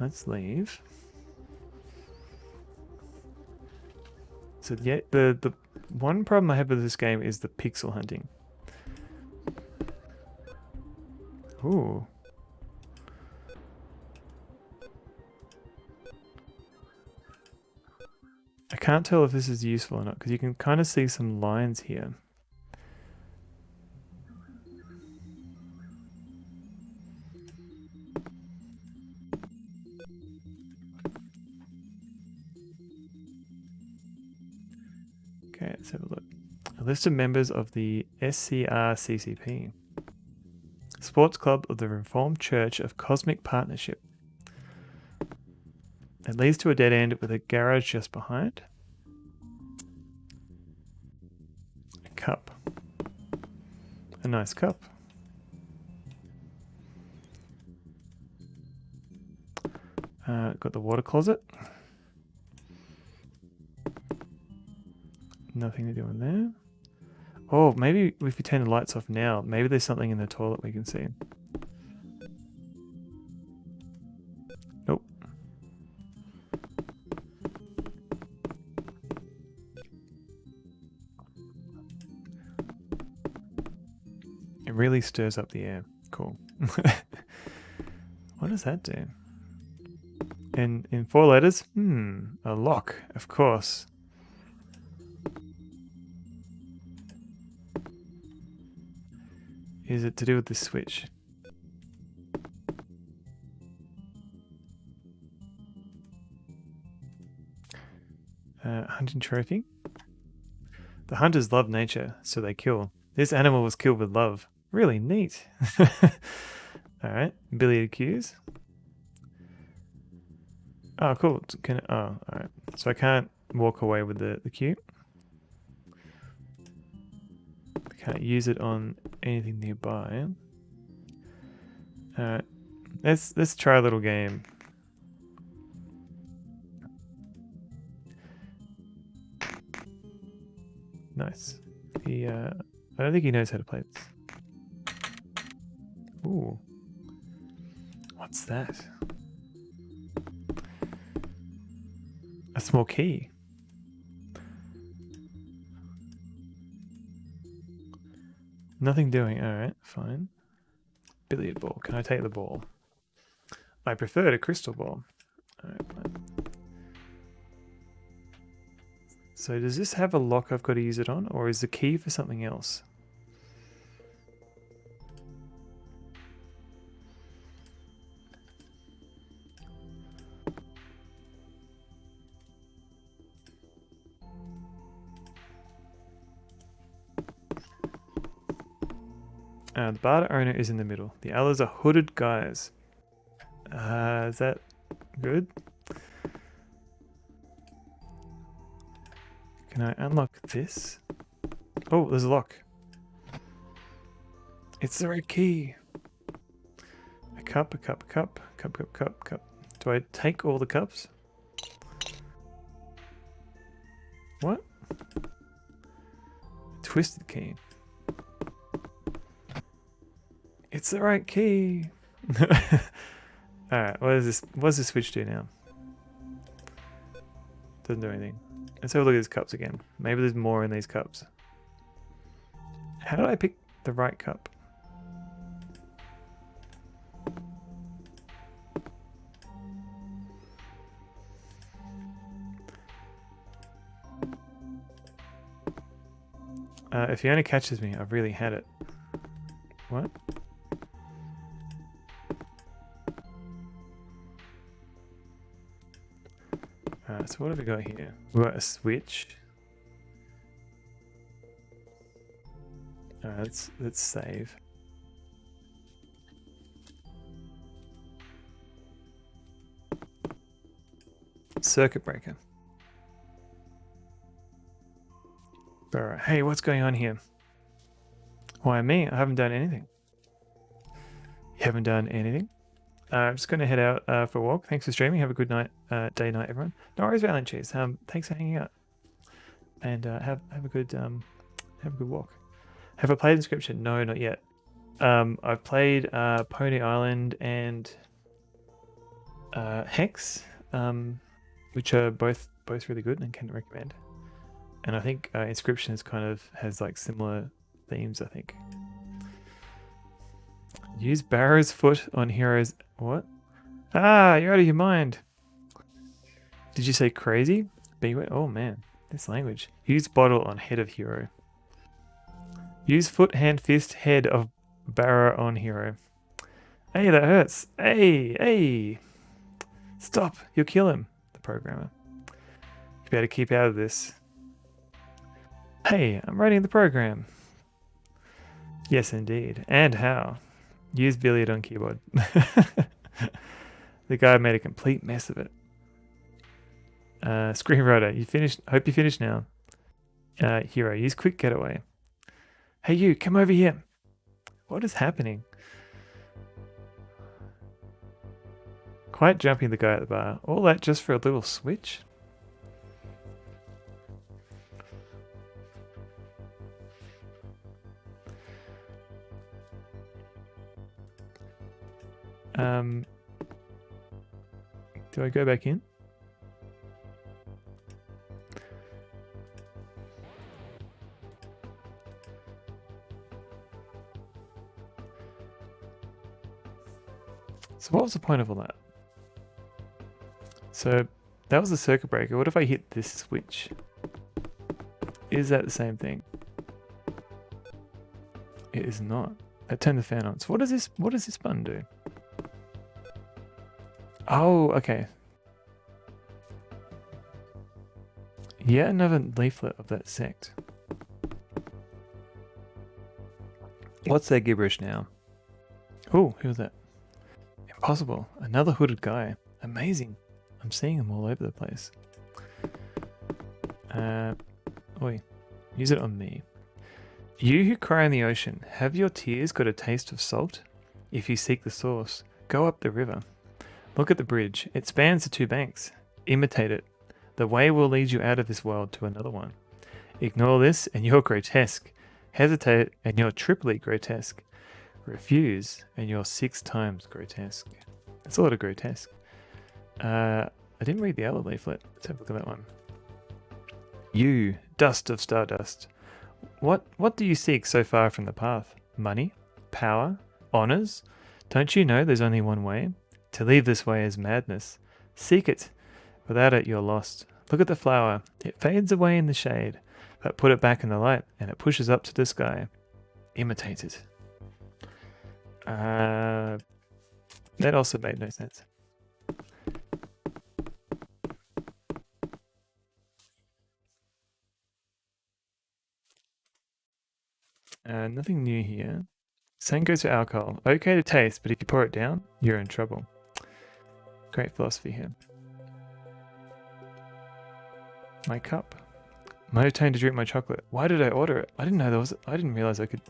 Let's leave. So yeah, the one problem I have with this game is the pixel hunting. Ooh. I can't tell if this is useful or not because you can kind of see some lines here. Okay, let's have a look. A list of members of the SCRCCP, Sports Club of the Reformed Church of Cosmic Partnership. It leads to a dead end with a garage just behind. A cup. A nice cup. Got the water closet. Nothing to do in there. Oh, maybe if we turn the lights off now, maybe there's something in the toilet we can see. Nope. It really stirs up the air. Cool. What does that do? In 4 letters? A lock, of course. Is it to do with this switch? Hunting trophy. The hunters love nature, so they kill. This animal was killed with love. Really neat. Alright, billiard cues. Oh, cool. Alright. So I can't walk away with the cue. I can't use it on anything nearby. Alright. Let's try a little game. Nice. I don't think he knows how to play this. Ooh. What's that? A small key. Nothing doing. Alright, fine. Billiard ball. Can I take the ball? I preferred a crystal ball. Alright, fine. So does this have a lock I've got to use it on, or is the key for something else? The bar owner is in the middle. The others are hooded guys. Is that good? Can I unlock this? Oh, there's a lock. It's the right key. A cup, a cup, a cup, cup, cup, cup, cup. Do I take all the cups? What? Twisted key. It's the right key. Alright, what is this? What does this switch do now? Doesn't do anything. Let's have a look at these cups again. Maybe there's more in these cups. How do I pick the right cup? If he only catches me, I've really had it. What? So what have we got here? We've got a switch. Let's save. Circuit breaker. Alright, hey, what's going on here? Why me? I haven't done anything. You haven't done anything? I'm just going to head out for a walk. Thanks for streaming. Have a good night, day, night, everyone. No worries, Valiant Cheese. Thanks for hanging out, and have a good walk. Have I played Inscription? No, not yet. I've played Pony Island and Hex, which are both really good and can recommend. And I think Inscription has like similar themes. I think. Use Barrow's foot on heroes. What? Ah, you're out of your mind. Did you say crazy? Beware. Oh man, this language. Use bottle on head of hero. Use foot, hand, fist, head of Barrow on hero. Hey, that hurts. Hey. Stop. You'll kill him. The programmer. You better keep out of this. Hey, I'm writing the program. Yes, indeed. And how? Use billiard on keyboard. The guy made a complete mess of it. Screenwriter, you finished? Hope you finished now. Hero, use quick getaway. Hey you, come over here. What is happening? Quite jumping the guy at the bar. All that just for a little switch? Do I go back in? So what was the point of all that? So that was the circuit breaker. What if I hit this switch? Is that the same thing? It is not. I turned the fan on. So what does this button do? Oh, okay. Yet another leaflet of that sect. What's their gibberish now? Oh, who was that? Impossible. Another hooded guy. Amazing. I'm seeing them all over the place. Oi. Use it on me. You who cry in the ocean, have your tears got a taste of salt? If you seek the source, go up the river. Look at the bridge. It spans the two banks. Imitate it. The way will lead you out of this world to another one. Ignore this and you're grotesque. Hesitate and you're triply grotesque. Refuse and you're 6 times grotesque. That's a lot of grotesque. I didn't read the other leaflet. Let's have a look at that one. You, dust of stardust. What do you seek so far from the path? Money? Power? Honors? Don't you know there's only one way? To leave this way is madness. Seek it. Without it, you're lost. Look at the flower. It fades away in the shade, but put it back in the light and it pushes up to the sky. Imitate it. That also made no sense. Nothing new here. Same goes for alcohol. Okay to taste, but if you pour it down, you're in trouble. Great philosophy here. My cup. Monotone to drink my chocolate. Why did I order it? I didn't know there was. I didn't realize I could.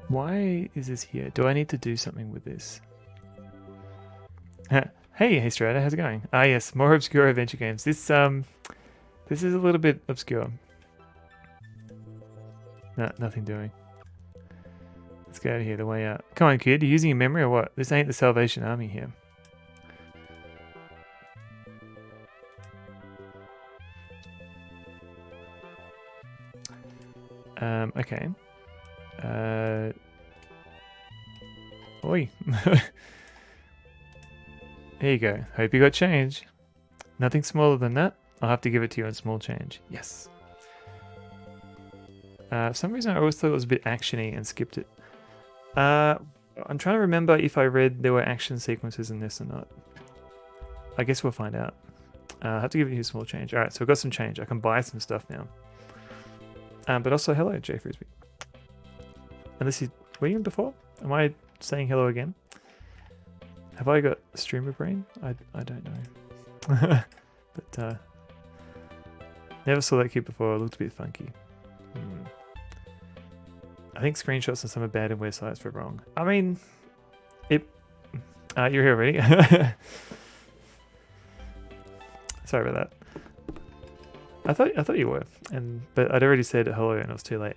Why is this here? Do I need to do something with this? Hey Strata, how's it going? Ah yes, more obscure adventure games. This is a little bit obscure. No, nothing doing. Let's get out of here, the way out. Come on kid, you using your memory or what? This ain't the Salvation Army here. Okay. Oi. There you go. Hope you got change. Nothing smaller than that. I'll have to give it to you in small change. Yes. For some reason I always thought it was a bit actiony and skipped it. I'm trying to remember if I read there were action sequences in this or not. I guess we'll find out. I have to give you a small change. Alright, so I've got some change. I can buy some stuff now. But also, hello, Jay Frisbee. Unless you... Were you in before? Am I saying hello again? Have I got streamer brain? I don't know. But, never saw that kid before. It looked a bit funky. I think screenshots on some abandonware sites were wrong. I mean... You're here already? Sorry about that. I thought you were, but I'd already said hello and it was too late.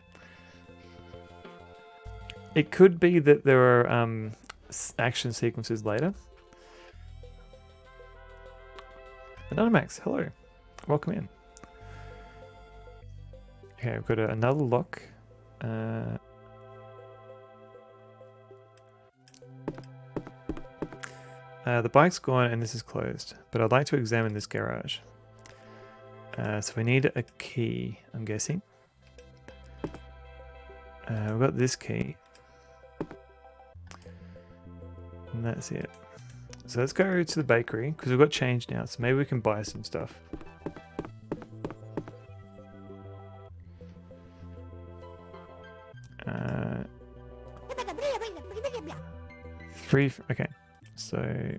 It could be that there are action sequences later. Anonymax, hello, welcome in. Okay, I've got another lock. The bike's gone and this is closed, but I'd like to examine this garage. So we need a key, I'm guessing. We've got this key. And that's it. So let's go to the bakery, because we've got change now, so maybe we can buy some stuff. Okay. So,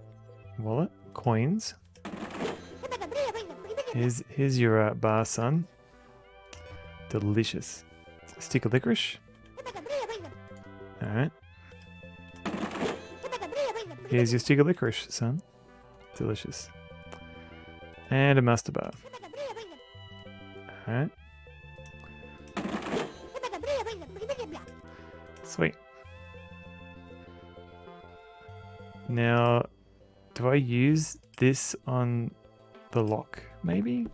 wallet, coins. Here's your bar, son. Delicious. Stick of licorice. Alright. Here's your stick of licorice, son. Delicious. And a mustard bar. Alright. Sweet. Now, do I use this on the lock, maybe?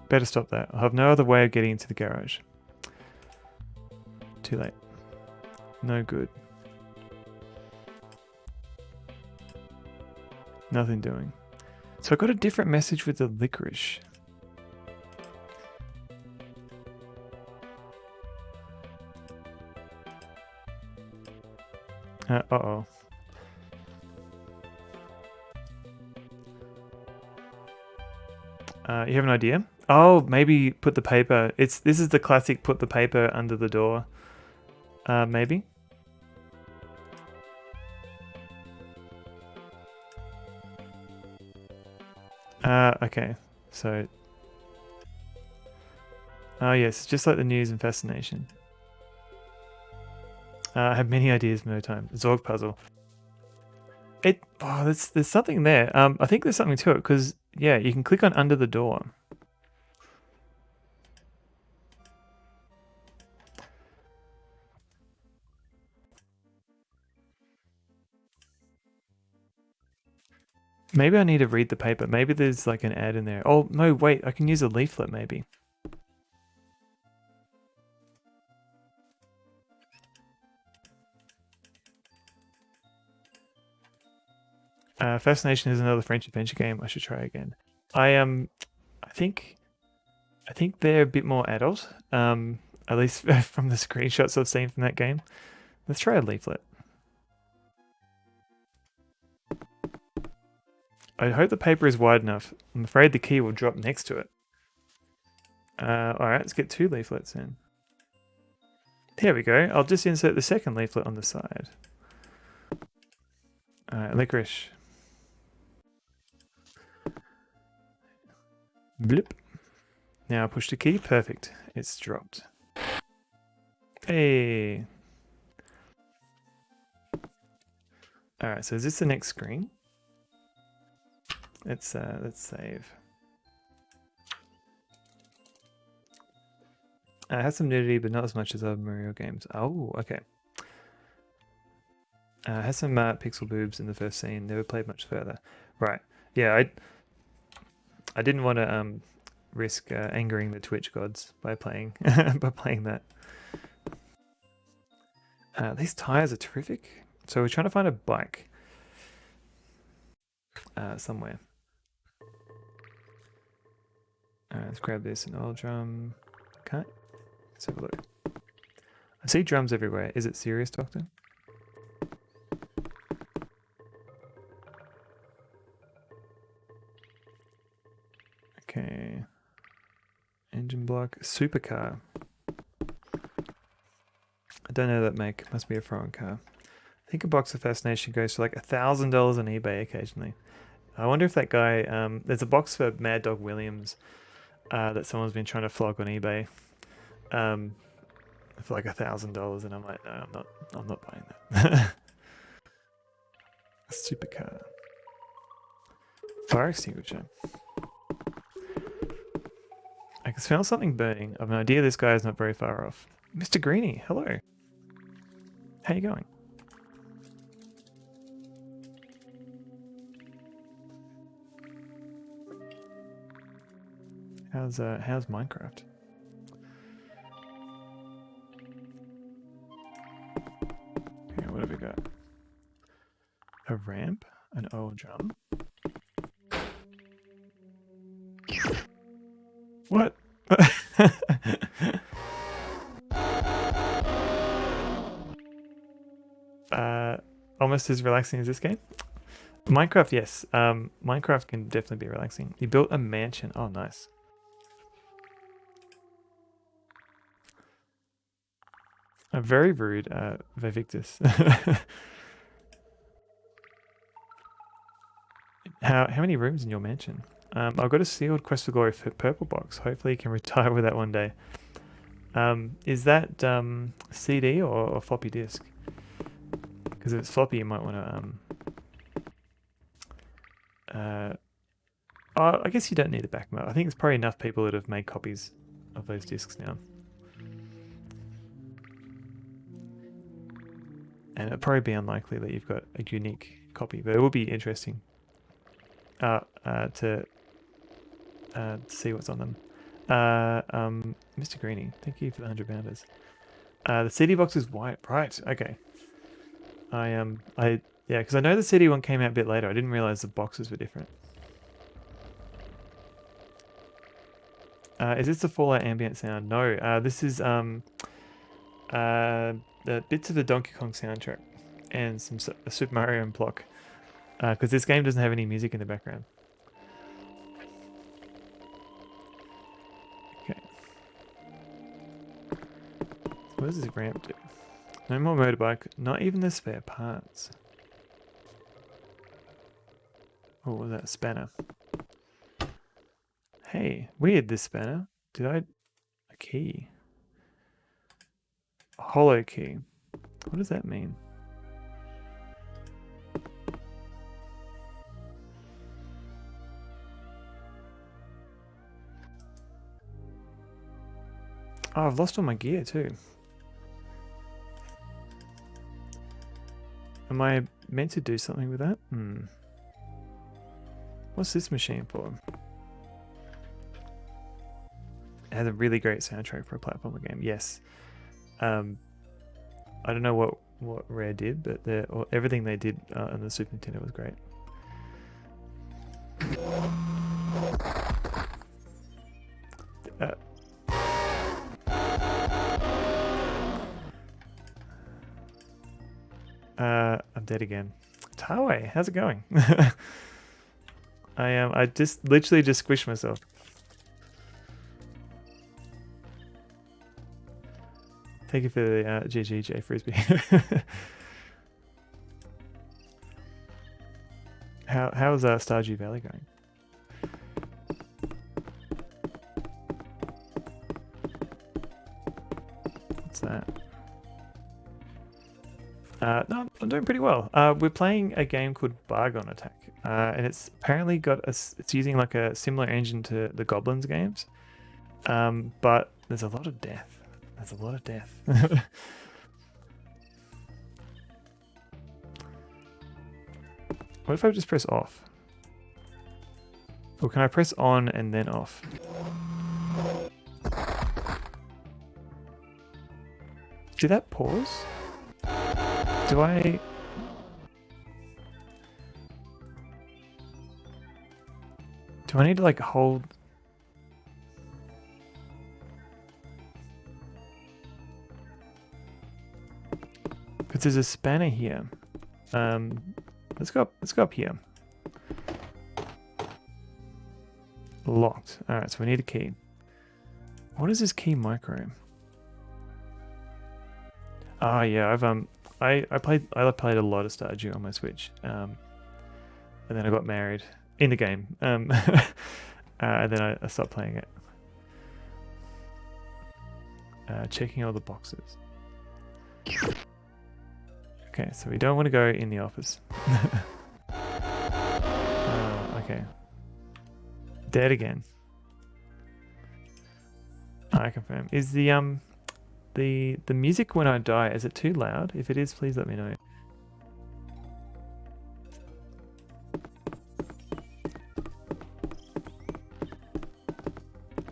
Better stop that. I have no other way of getting into the garage. Too late. No good. Nothing doing. So I got a different message with the licorice. Uh-oh. You have an idea? Oh, maybe put the paper. This is the classic put the paper under the door. Maybe. Okay. So. Oh yes, just like the news and fascination. I have many ideas, no time. Zorg puzzle. There's something there. I think there's something to it because yeah, you can click on under the door. Maybe I need to read the paper. Maybe there's like an ad in there. Oh no, wait, I can use a leaflet maybe. Fascination is another French adventure game. I should try again. I think they're a bit more adult. At least from the screenshots I've seen from that game. Let's try a leaflet. I hope the paper is wide enough. I'm afraid the key will drop next to it. Alright, let's get 2 leaflets in. There we go. I'll just insert the second leaflet on the side. Licorice. Blip. Now push the key. Perfect. It's dropped. Hey. Alright, so is this the next screen? Let's save. It has some nudity, but not as much as other Mario games. Oh, okay. Has some pixel boobs in the first scene. Never played much further. Right. Yeah, I didn't want to risk angering the Twitch gods by playing that. These tires are terrific. So we're trying to find a bike somewhere. Let's grab this, an oil drum. Okay, let's have a look. I see drums everywhere. Is it serious, Doctor? Okay. Engine block, supercar. I don't know that make. Must be a foreign car. I think a box of fascination goes for like $1,000 on eBay occasionally. I wonder if that guy. There's a box for Mad Dog Williams that someone's been trying to flog on eBay for like $1,000, and I'm like, no, I'm not buying that. A supercar. Fire extinguisher. I can smell something burning. I have an idea this guy is not very far off. Mr. Greenie, hello. How you going? How's Minecraft? Okay, what have we got? A ramp, an oil drum. What? Almost as relaxing as this game. Minecraft, yes. Minecraft can definitely be relaxing. You built a mansion. Oh, nice. Very rude, Vivictus. How many rooms in your mansion? I've got a sealed Quest for Glory for purple box. Hopefully you can retire with that one day. Is that CD or floppy disk? Because if it's floppy, you might want to... I guess you don't need a back mode. I think there's probably enough people that have made copies of those discs now. And it'd probably be unlikely that you've got a unique copy, but it will be interesting to see what's on them. Mr. Greenie, thank you for the 100 pounders. The CD box is white, right? Okay. Yeah, because I know the CD one came out a bit later. I didn't realize the boxes were different. Is this the Fallout ambient sound? No. This is the bits of the Donkey Kong soundtrack. and some a Super Mario block, because this game doesn't have any music in the background. Okay. What does this ramp do? No more motorbike, not even the spare parts. Oh, what was that? Spanner. Hey, weird this spanner. A key? A hollow key. What does that mean? Oh, I've lost all my gear too. Am I meant to do something with that? What's this machine for? It has a really great soundtrack for a platformer game. Yes. I don't know what Rare did, but everything they did on the Super Nintendo was great. I'm dead again. Tawe, how's it going? I just literally just squished myself. Thank you for the GGJ Frisbee. How's Stardew Valley going? What's that? No, I'm doing pretty well. We're playing a game called Bargon Attack, and it's apparently it's using like a similar engine to the Goblins games, but there's a lot of death. There's a lot of death. What if I just press off? Or can I press on and then off? Did that pause? Do I need to like hold? Because there's a spanner here. Let's go up here. Locked. Alright, so we need a key. What is this key micro? Ah, yeah, I played a lot of Stardew on my Switch. And then I got married in the game. And then I stopped playing it. Checking all the boxes. Okay, so we don't want to go in the office. Okay. Dead again. I confirm. Is the music when I die, is it too loud? If it is, please let me know.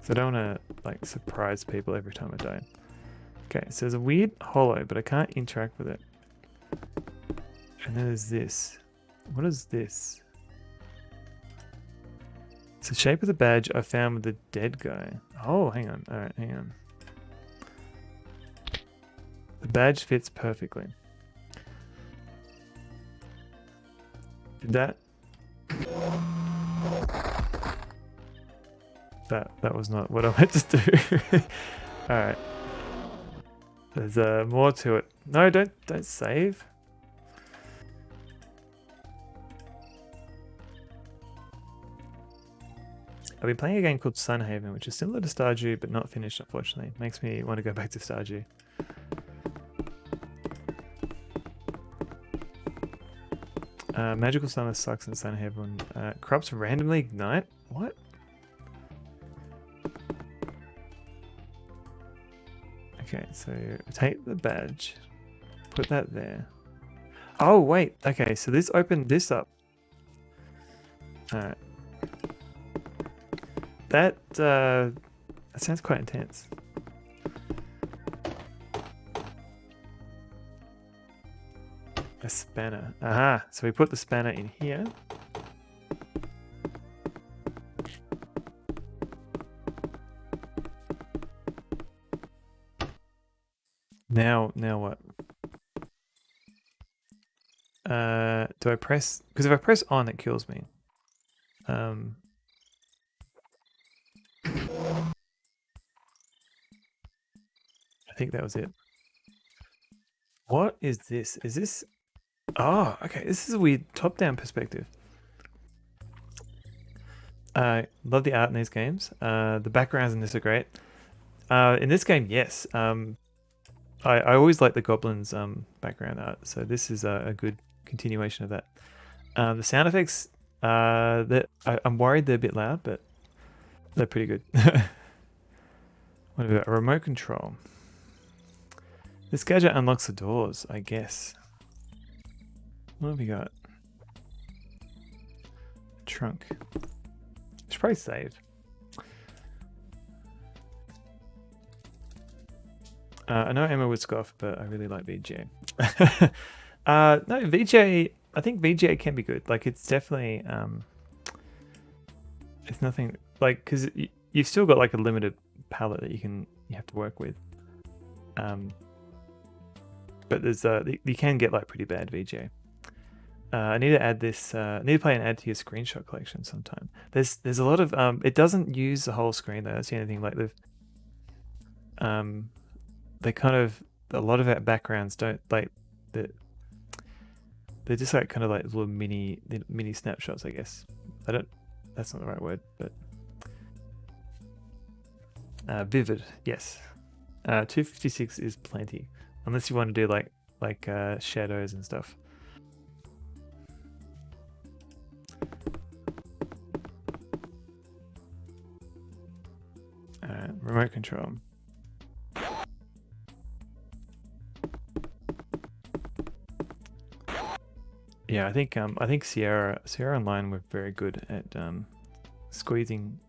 So I don't want to like surprise people every time I die. Okay, so there's a weird hollow, but I can't interact with it. And then there's this. What is this? It's the shape of the badge I found with the dead guy. Oh, hang on. Alright, hang on. The badge fits perfectly. Did that? That was not what I meant to do. Alright. There's more to it. No, don't save. I've been playing a game called Sunhaven, which is similar to Stardew, but not finished, unfortunately. Makes me want to go back to Stardew. Magical Summer sucks in Sunhaven. Crops randomly ignite? What? Okay, so take the badge. Put that there. Oh, wait. Okay, so this opened this up. Alright. That sounds quite intense. A spanner. Aha! So we put the spanner in here. Now what? Do I press? Because if I press on, it kills me. I think that was it. What is this? Is this? Oh, okay. This is a weird top-down perspective. Love the art in these games. The backgrounds in this are great. In this game, yes. I always like the goblins' background art, so this is a good continuation of that. The sound effects, I'm worried they're a bit loud, but they're pretty good. What have we got? A remote control. This gadget unlocks the doors, I guess. What have we got? Trunk. Should probably save. I know Emma would scoff, but I really like VGA. No, VGA. I think VGA can be good. Like, it's definitely. It's nothing like because you've still got like a limited palette that you have to work with. But there's you can get like pretty bad VGA. I need to add this. I need to play an add to your screenshot collection sometime. There's a lot of it doesn't use the whole screen though. I don't see anything like they kind of a lot of our backgrounds don't like they're just like kind of like little mini snapshots, I guess. That's not the right word, but vivid, yes. 256 is plenty, unless you want to do like shadows and stuff. Remote control. Yeah, I think Sierra Online were very good at squeezing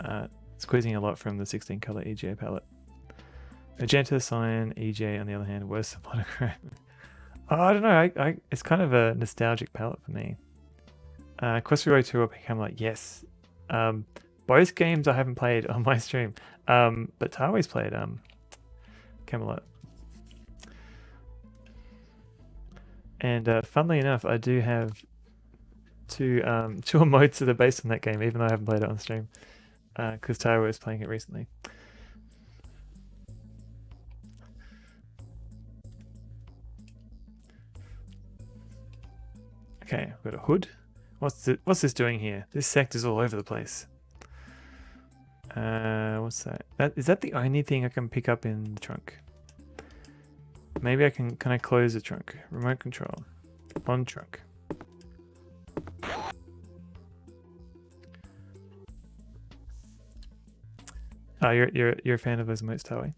a lot from the 16 color EGA palette. Magenta, cyan, EGA on the other hand, worse than monochrome. Oh, I don't know. It's kind of a nostalgic palette for me. Quest Hero 2 will become like yes. Both games I haven't played on my stream, but Tawai's played Camelot. And funnily enough, I do have two emotes that are based on that game, even though I haven't played it on stream, because Taiwo was playing it recently. Okay, I've got a hood. What's this doing here? This sector's all over the place. What's that? Is that the only thing I can pick up in the trunk? Maybe I can I close the trunk? Remote control. On trunk. Oh, you're a fan of those emotes, Tawi?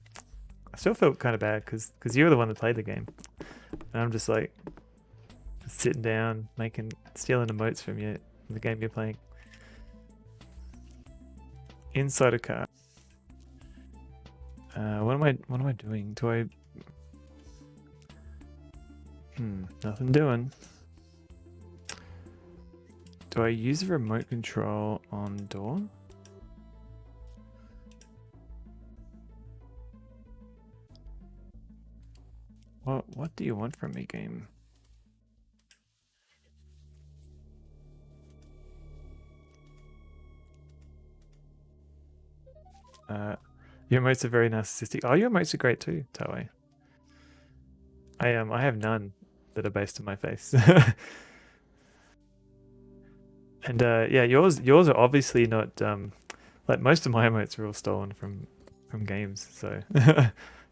I still felt kind of bad because you're the one that played the game. And I'm just like sitting down, stealing emotes from you in the game you're playing. Inside a car. What am I doing? Do I nothing doing. Do I use a remote control on door? What do you want from me, game? Your emotes are very narcissistic. Oh, your emotes are great too, Tawai. I have none that are based on my face. And yeah, yours are obviously not like most of my emotes are all stolen from games. So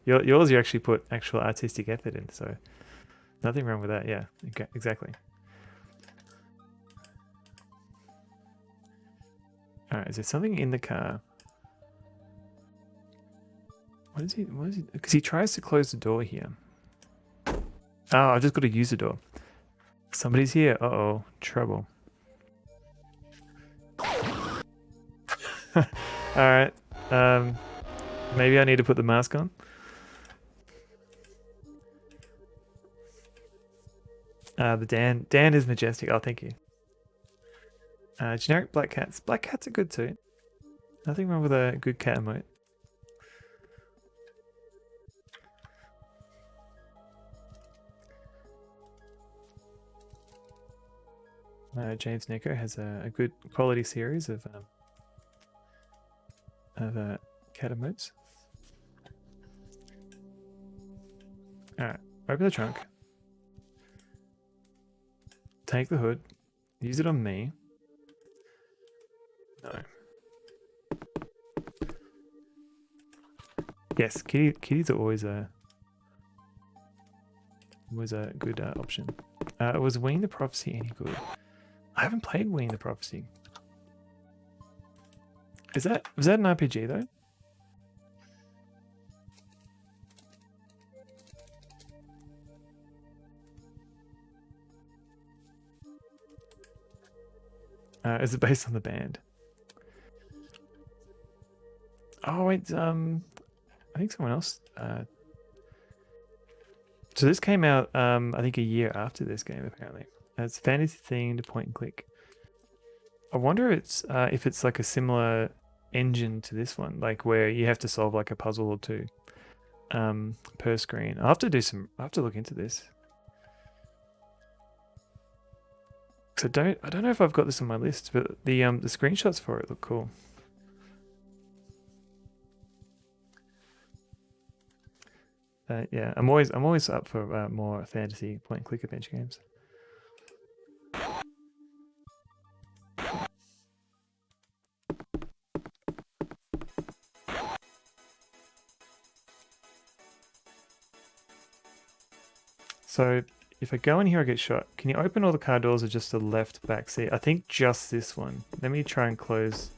yours you actually put actual artistic effort in. So nothing wrong with that. Yeah, exactly. All right, is there something in the car? What is he? Because he tries to close the door here. Oh, I've just got to use the door. Somebody's here. Uh-oh, trouble. Alright. Maybe I need to put the mask on. The Dan is majestic. Oh, thank you. Generic black cats. Black cats are good too. Nothing wrong with a good cat emote. James Neko has a good quality series of cat emotes. Alright, open the trunk. Take the hood. Use it on me. No. Yes, kitties are always a good option. Was Wing the Prophecy any good? I haven't played Wing the Prophecy. Was that an RPG though? Is it based on the band? Oh wait, I think someone else. So this came out, I think a year after this game apparently. It's fantasy themed point and click. I wonder if it's like a similar engine to this one, like where you have to solve like a puzzle or two per screen. I'll have to look into this. So I don't know if I've got this on my list, but the screenshots for it look cool. Yeah, I'm always up for more fantasy point and click adventure games. So if I go in here, I get shot. Can you open all the car doors or just the left back seat? I think just this one. Let me try and close.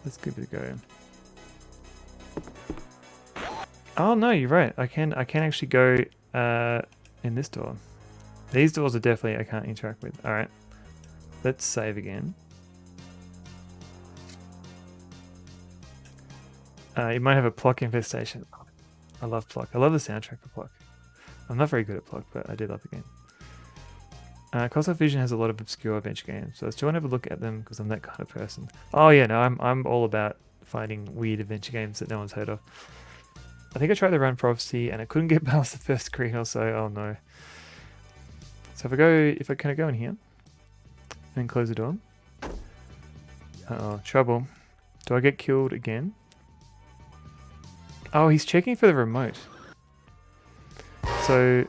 Let's give it a go. Oh no, you're right. I can actually go in this door. These doors are definitely I can't interact with. All right, let's save again. You might have a Plock infestation. I love Plock. I love the soundtrack for Plock. I'm not very good at Plock, but I do love the game. Cosmic Vision has a lot of obscure adventure games, so I still want to have a look at them because I'm that kind of person. Oh yeah, no, I'm all about finding weird adventure games that no one's heard of. I think I tried the Run Prophecy and I couldn't get past the first screen or so. Oh no. So if I kind of go in here and close the door. Uh-oh, trouble. Do I get killed again? Oh, he's checking for the remote. So,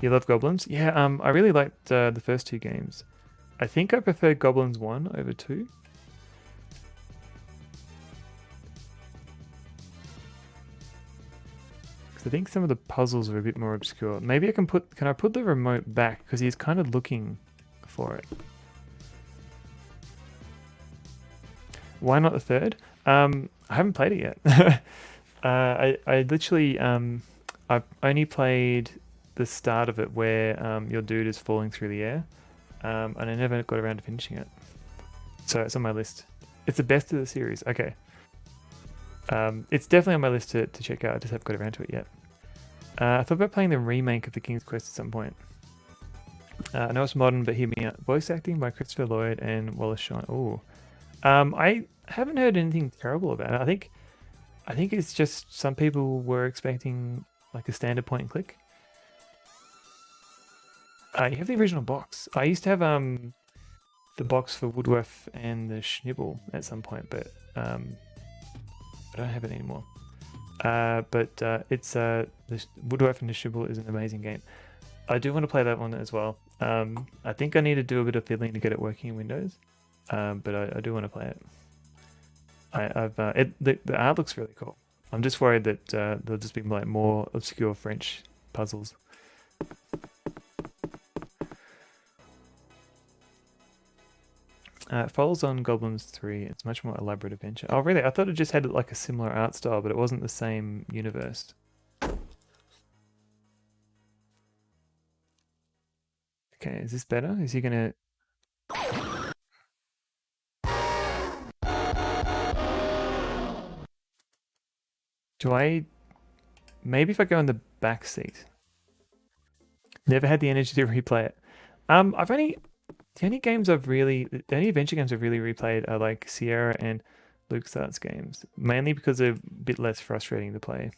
you love Goblins? Yeah, I really liked the first two games. I think I preferred Goblins 1 over 2. I think some of the puzzles are a bit more obscure. Maybe can I put the remote back because he's kind of looking for it. Why not the third? I haven't played it yet. I literally I've only played the start of it where your dude is falling through the air, and I never got around to finishing it. So it's on my list. It's the best of the series. Okay. It's definitely on my list to check out. I just haven't got around to it yet. I thought about playing the remake of The King's Quest at some point. I know it's modern, but hear me out. Voice acting by Christopher Lloyd and Wallace Shawn. Ooh. I haven't heard anything terrible about it. I think it's just some people were expecting like a standard point and click. You have the original box. I used to have the box for Woodworth and the Schnibble at some point, but I don't have it anymore. It's the Woodworth and the Schnibble is an amazing game. I do want to play that one as well. I think I need to do a bit of fiddling to get it working in Windows, but I do want to play it. The art looks really cool. I'm just worried that there'll just be like more obscure French puzzles. It follows on Goblins 3. It's much more elaborate adventure. Oh, really? I thought it just had like a similar art style, but it wasn't the same universe. Okay, is this better? Is he gonna... Maybe if I go in the back seat. Never had the energy to replay it. The only adventure games I've really replayed are like Sierra and LucasArts games, mainly because they're a bit less frustrating to play.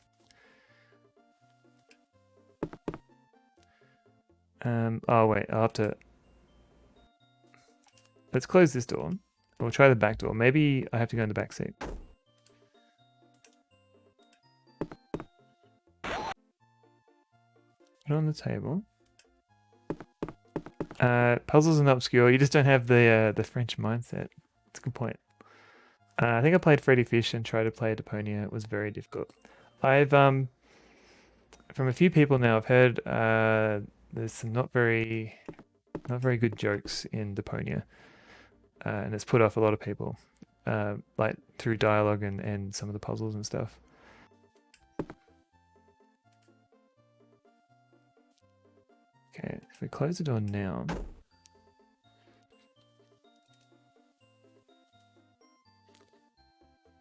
Oh wait, I'll have to. Let's close this door. We'll try the back door. Maybe I have to go in the back seat. Put it on the table. Puzzles are not obscure. You just don't have the French mindset. That's a good point. I think I played Freddy Fish and tried to play Deponia. It was very difficult. I've from a few people now, I've heard there's some not very good jokes in Deponia, and it's put off a lot of people, like through dialogue and some of the puzzles and stuff. Okay, if we close the door now.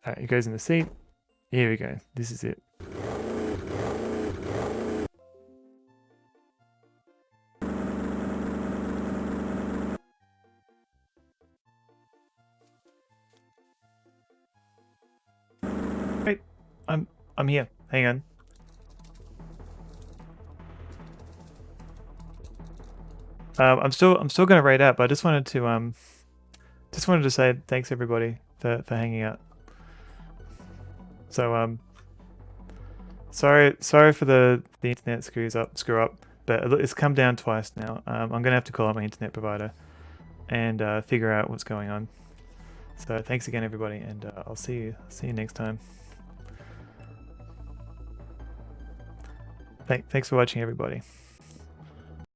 It goes in the seat. Here we go. This is it. Wait, I'm here. Hang on. I'm still gonna rate out, but I just wanted to say thanks everybody for hanging out. So sorry for the internet screw up, but it's come down twice now. I'm gonna have to call up my internet provider and figure out what's going on. So thanks again everybody, and I'll see you next time. Thanks for watching everybody.